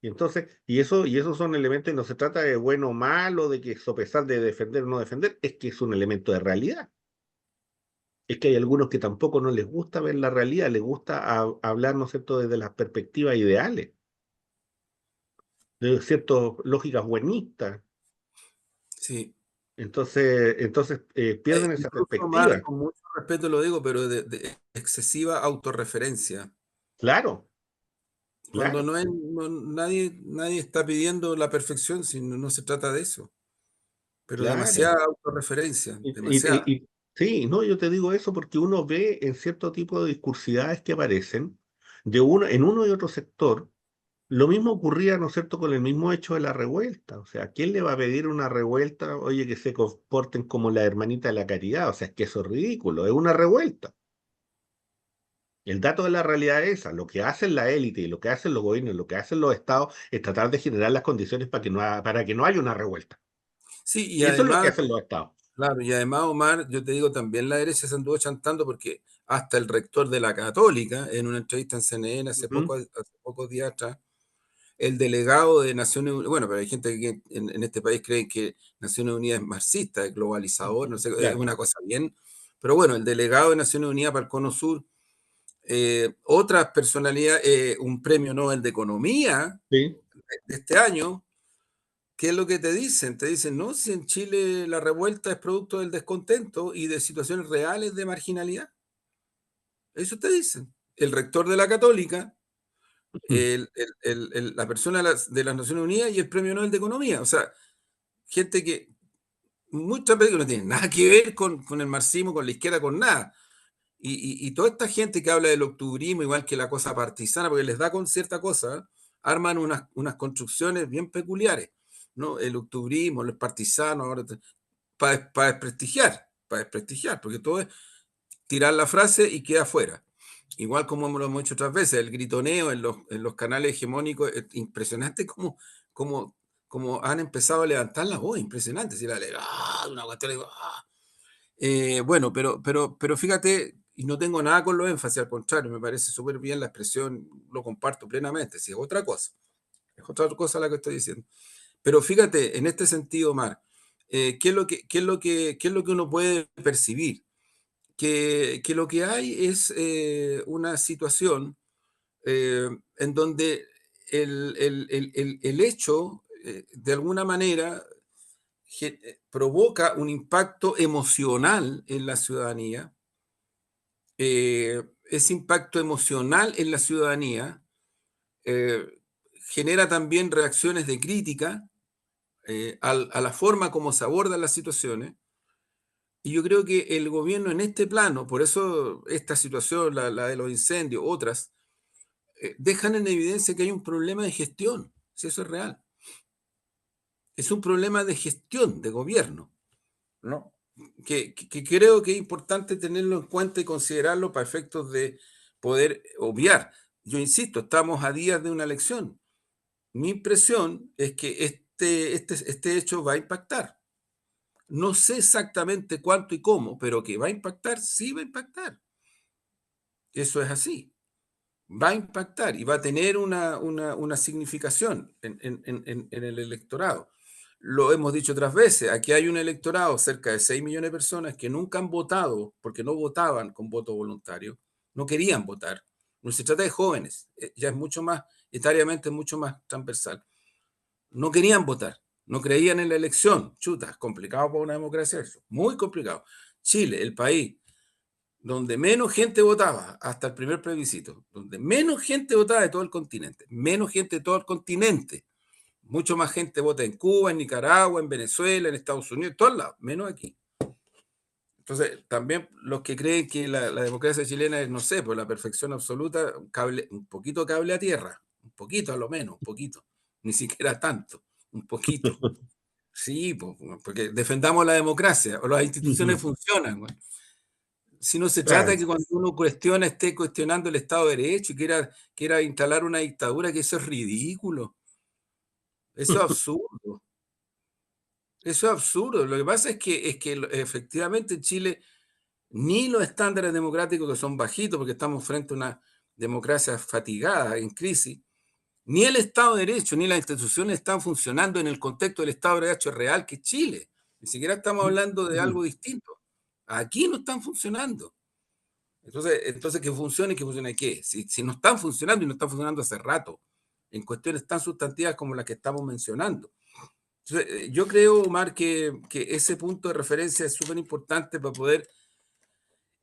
Y entonces, y esos son elementos, y no se trata de bueno o malo, de que sopesar, de defender o no defender, es que es un elemento de realidad. Es que hay algunos que tampoco no les gusta ver la realidad, les gusta hablar, ¿no es cierto?, desde las perspectivas ideales, de ciertas lógicas buenistas. Sí. Entonces pierden esa Incluso, Omar, perspectiva. con mucho respeto lo digo, pero de excesiva autorreferencia. Claro, Cuando claro, nadie está pidiendo la perfección, si no se trata de eso. Pero claro. demasiada autorreferencia, Y, y- demasiada. sí, no, yo te digo eso porque uno ve en cierto tipo de discursidades que aparecen en uno y otro sector. Lo mismo ocurría, ¿no es cierto?, con el mismo hecho de la revuelta. O sea, ¿quién le va a pedir una revuelta, oye, que se comporten como la hermanita de la caridad? O sea, es que eso es ridículo, es una revuelta. El dato de la realidad es esa. Lo que hacen la élite y lo que hacen los gobiernos, lo que hacen los estados es tratar de generar las condiciones para que no haya una revuelta. Sí, y Y eso es lo que además, hacen los estados. claro, y además, Omar, yo te digo, también la derecha se anduvo chantando porque hasta el rector de la Católica, en una entrevista en CNN Ujú. hace pocos días atrás, el delegado de Naciones Unidas, bueno, pero hay gente que en este país cree que Naciones Unidas es marxista, es globalizador, no sé, es Claro, una cosa bien, pero bueno, el delegado de Naciones Unidas para el Cono Sur, otras personalidades, un premio Nobel de Economía sí, de este año, ¿qué es lo que te dicen? Te dicen, no, si en Chile la revuelta es producto del descontento y de situaciones reales de marginalidad. Eso te dicen. El rector de la Católica, la persona de las Naciones Unidas y el Premio Nobel de Economía. O sea, gente que muchas veces no tiene nada que ver con el marxismo, con la izquierda, con nada. Y toda esta gente que habla del octubrismo, igual que la cosa partisana, porque les da con cierta cosa, arman unas construcciones bien peculiares, ¿no? El octubrismo, los partisanos, ahora para desprestigiar, porque todo es tirar la frase y queda fuera. igual como lo hemos hecho otras veces, el gritoneo en los canales hegemónicos, es impresionante cómo, cómo han empezado a levantar la voz, impresionante, si una cuestión, bueno, pero fíjate, y no tengo nada con los énfasis, al contrario, me parece súper bien la expresión, lo comparto plenamente, si es otra cosa la que estoy diciendo. Pero fíjate, en este sentido, Mar, qué es lo que uno puede percibir? Que lo que hay es una situación en donde el hecho, de alguna manera, provoca un impacto emocional en la ciudadanía. Ese impacto emocional en la ciudadanía eh, genera también reacciones de crítica a la forma como se abordan las situaciones. Y yo creo que el gobierno en este plano, por eso esta situación, la de los incendios, otras, dejan en evidencia que hay un problema de gestión, si eso es real. Es un problema de gestión, de gobierno, ¿no? Que creo que es importante tenerlo en cuenta y considerarlo para efectos de poder obviar. Yo insisto, estamos a días de una elección. Mi impresión es que este hecho va a impactar. No sé exactamente cuánto y cómo, pero que va a impactar, sí va a impactar. Eso es así. Va a impactar y va a tener una significación en el electorado. Lo hemos dicho otras veces, aquí hay un electorado, cerca de 6 millones de personas que nunca han votado porque no votaban con voto voluntario, no querían votar. No se trata de jóvenes, ya es mucho más, etariamente mucho más transversal. No querían votar, no creían en la elección. Chuta, es complicado para una democracia eso, muy complicado. Chile, el país donde menos gente votaba hasta el primer plebiscito, donde menos gente votaba de todo el continente, menos gente de todo el continente. Mucho más gente vota en Cuba, en Nicaragua, en Venezuela, en Estados Unidos, en todos lados, menos aquí. Entonces, también los que creen que la democracia chilena es, no sé, por la perfección absoluta, un poquito cable a tierra, un poquito a lo menos, un poquito, ni siquiera tanto, un poquito. Sí, porque defendamos la democracia, o las instituciones funcionan. Bueno, si no se trata de Claro. que cuando uno cuestiona esté cuestionando el Estado de Derecho y quiera instalar una dictadura, que eso es ridículo, eso es absurdo, eso es absurdo. Lo que pasa es que efectivamente en Chile ni los estándares democráticos que son bajitos, porque estamos frente a una democracia fatigada, en crisis, ni el Estado de Derecho, ni las instituciones están funcionando en el contexto del Estado de Derecho real que es Chile. Ni siquiera estamos hablando de algo distinto. Aquí no están funcionando. Entonces que funcione qué? Si no están funcionando y no están funcionando hace rato, en cuestiones tan sustantivas como las que estamos mencionando. Entonces, yo creo, Omar, que ese punto de referencia es súper importante para poder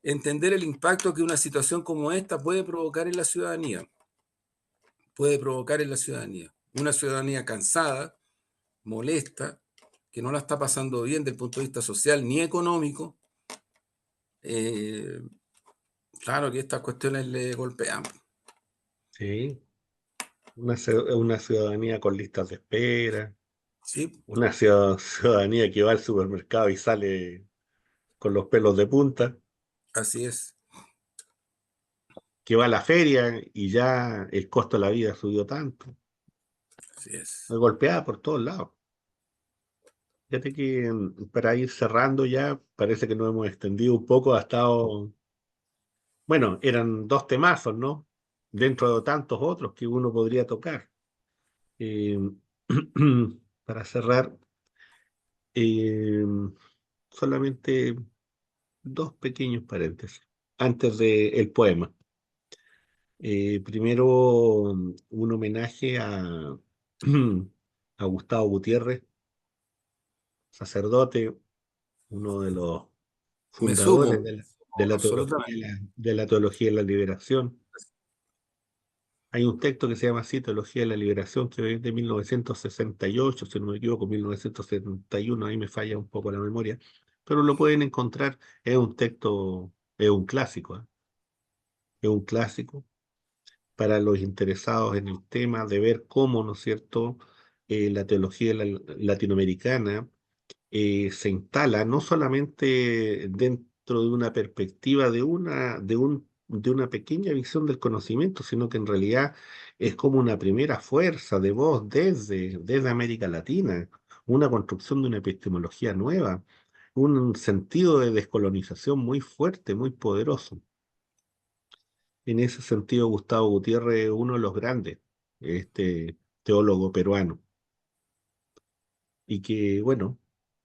entender el impacto que una situación como esta puede provocar en la ciudadanía. Puede provocar en la ciudadanía. Una ciudadanía cansada, molesta, que no la está pasando bien desde el punto de vista social ni económico. Eh, claro que estas cuestiones le golpean. Sí, una ciudadanía con listas de espera, Sí, una ciudadanía que va al supermercado y sale con los pelos de punta, así es. que va a la feria y ya el costo de la vida subió tanto, Así es. golpeada por todos lados. Fíjate que para ir cerrando ya, parece que nos hemos extendido un poco, ha estado, bueno, eran dos temazos, ¿no? Dentro de tantos otros que uno podría tocar. Eh, para cerrar, eh, solamente dos pequeños paréntesis antes del poema. Primero, un homenaje a Gustavo Gutiérrez, sacerdote, uno de los Me sumo, fundadores de la teología, absolutamente. de la teología de la liberación. Hay un texto que se llama así, Teología de la Liberación, que es de 1968, si no me equivoco, 1971, ahí me falla un poco la memoria, pero lo pueden encontrar, es un texto, es un clásico, ¿eh? Es un clásico para los interesados en el tema de ver cómo, ¿no es cierto?, la teología latinoamericana se instala no solamente dentro de una perspectiva de de una pequeña visión del conocimiento, sino que en realidad es como una primera fuerza de voz desde América Latina, una construcción de una epistemología nueva, un sentido de descolonización muy fuerte, muy poderoso. En ese sentido, Gustavo Gutiérrez es uno de los grandes, este teólogo peruano, y que, bueno,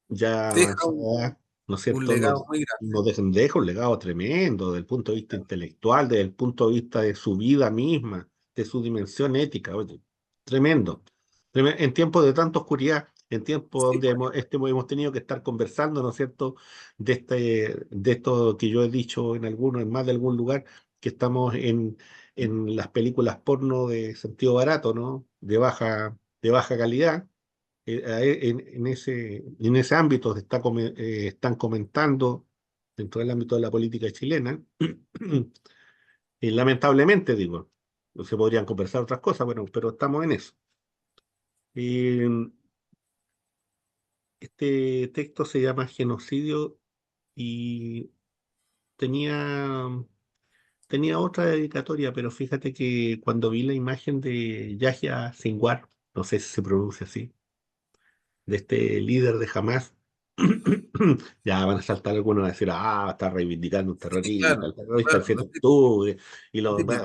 ya Deja avanzada, ¿no es un cierto?, legado muy grande. deja un legado tremendo desde el punto de vista intelectual, desde el punto de vista de su vida misma, de su dimensión ética, oye, tremendo. En tiempos de tanta oscuridad, en tiempos Sí, donde pues, hemos tenido que estar conversando, ¿no es cierto?, de esto que yo he dicho en más de algún lugar, que estamos en las películas porno de sentido barato, ¿no?, de baja calidad. En ese ámbito están comentando dentro del ámbito de la política chilena, y lamentablemente digo, no se podrían conversar otras cosas, bueno, pero estamos en eso. Y este texto se llama Genocidio y tenía, tenía otra dedicatoria, pero fíjate que cuando vi la imagen de Yahya Sinwar, no sé si se pronuncia así, de este líder de Hamas, ya van a saltar algunos a decir, está reivindicando un sí, claro, terrorista el claro, 7 de octubre, lo típico.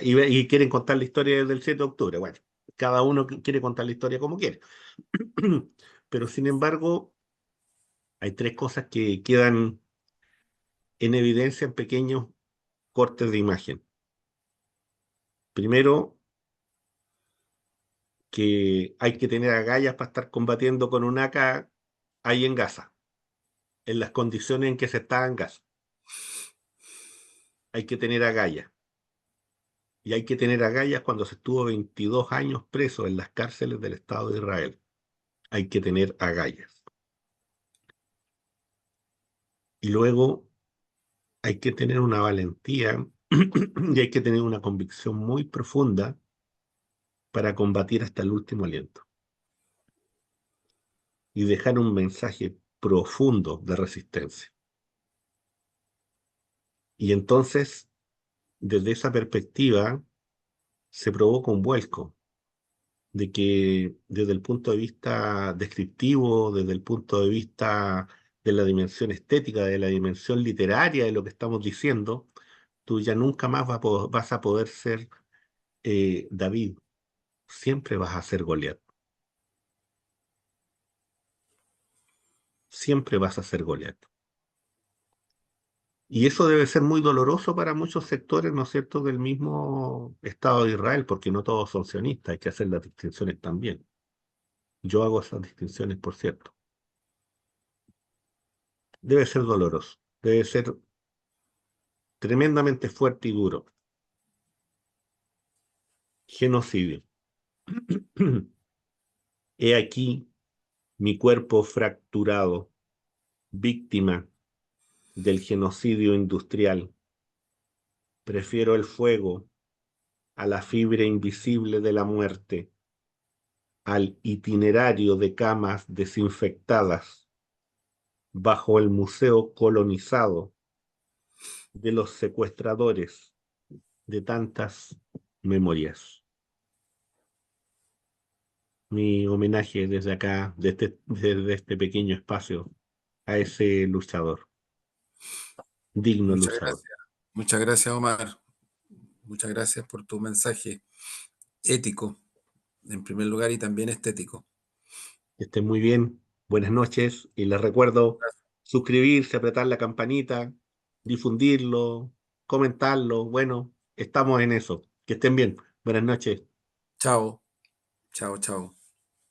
y quieren contar la historia del 7 de octubre. Bueno, cada uno quiere contar la historia como quiere. Pero sin embargo, hay tres cosas que quedan en evidencia en pequeños cortes de imagen. Primero, que hay que tener agallas para estar combatiendo con un AK ahí en Gaza, en las condiciones en que se está en Gaza. Hay que tener agallas. Y hay que tener agallas cuando se estuvo 22 años preso en las cárceles del Estado de Israel. Hay que tener agallas. Y luego hay que tener una valentía y hay que tener una convicción muy profunda para combatir hasta el último aliento y dejar un mensaje profundo de resistencia. Y entonces, desde esa perspectiva, se provoca un vuelco de que desde el punto de vista descriptivo, desde el punto de vista de la dimensión estética, de la dimensión literaria de lo que estamos diciendo, tú ya nunca más vas a poder ser David, siempre vas a ser Goliat, siempre vas a ser Goliat. Y eso debe ser muy doloroso para muchos sectores, ¿no es cierto?, del mismo Estado de Israel, porque no todos son sionistas, hay que hacer las distinciones también. Yo hago esas distinciones, por cierto. Debe ser doloroso, debe ser tremendamente fuerte y duro. Genocidio. He aquí mi cuerpo fracturado, víctima del genocidio industrial. Prefiero el fuego a la fibra invisible de la muerte, al itinerario de camas desinfectadas bajo el museo colonizado de los secuestradores de tantas memorias. Mi homenaje desde acá, desde este pequeño espacio, a ese luchador, digno Muchas luchador. gracias. Muchas gracias, Omar. Muchas gracias por tu mensaje ético, en primer lugar, y también estético. Que estén muy bien, buenas noches y les recuerdo suscribirse, apretar la campanita, difundirlo, comentarlo. Bueno, estamos en eso. Que estén bien. Buenas noches. Chao, chao, chao.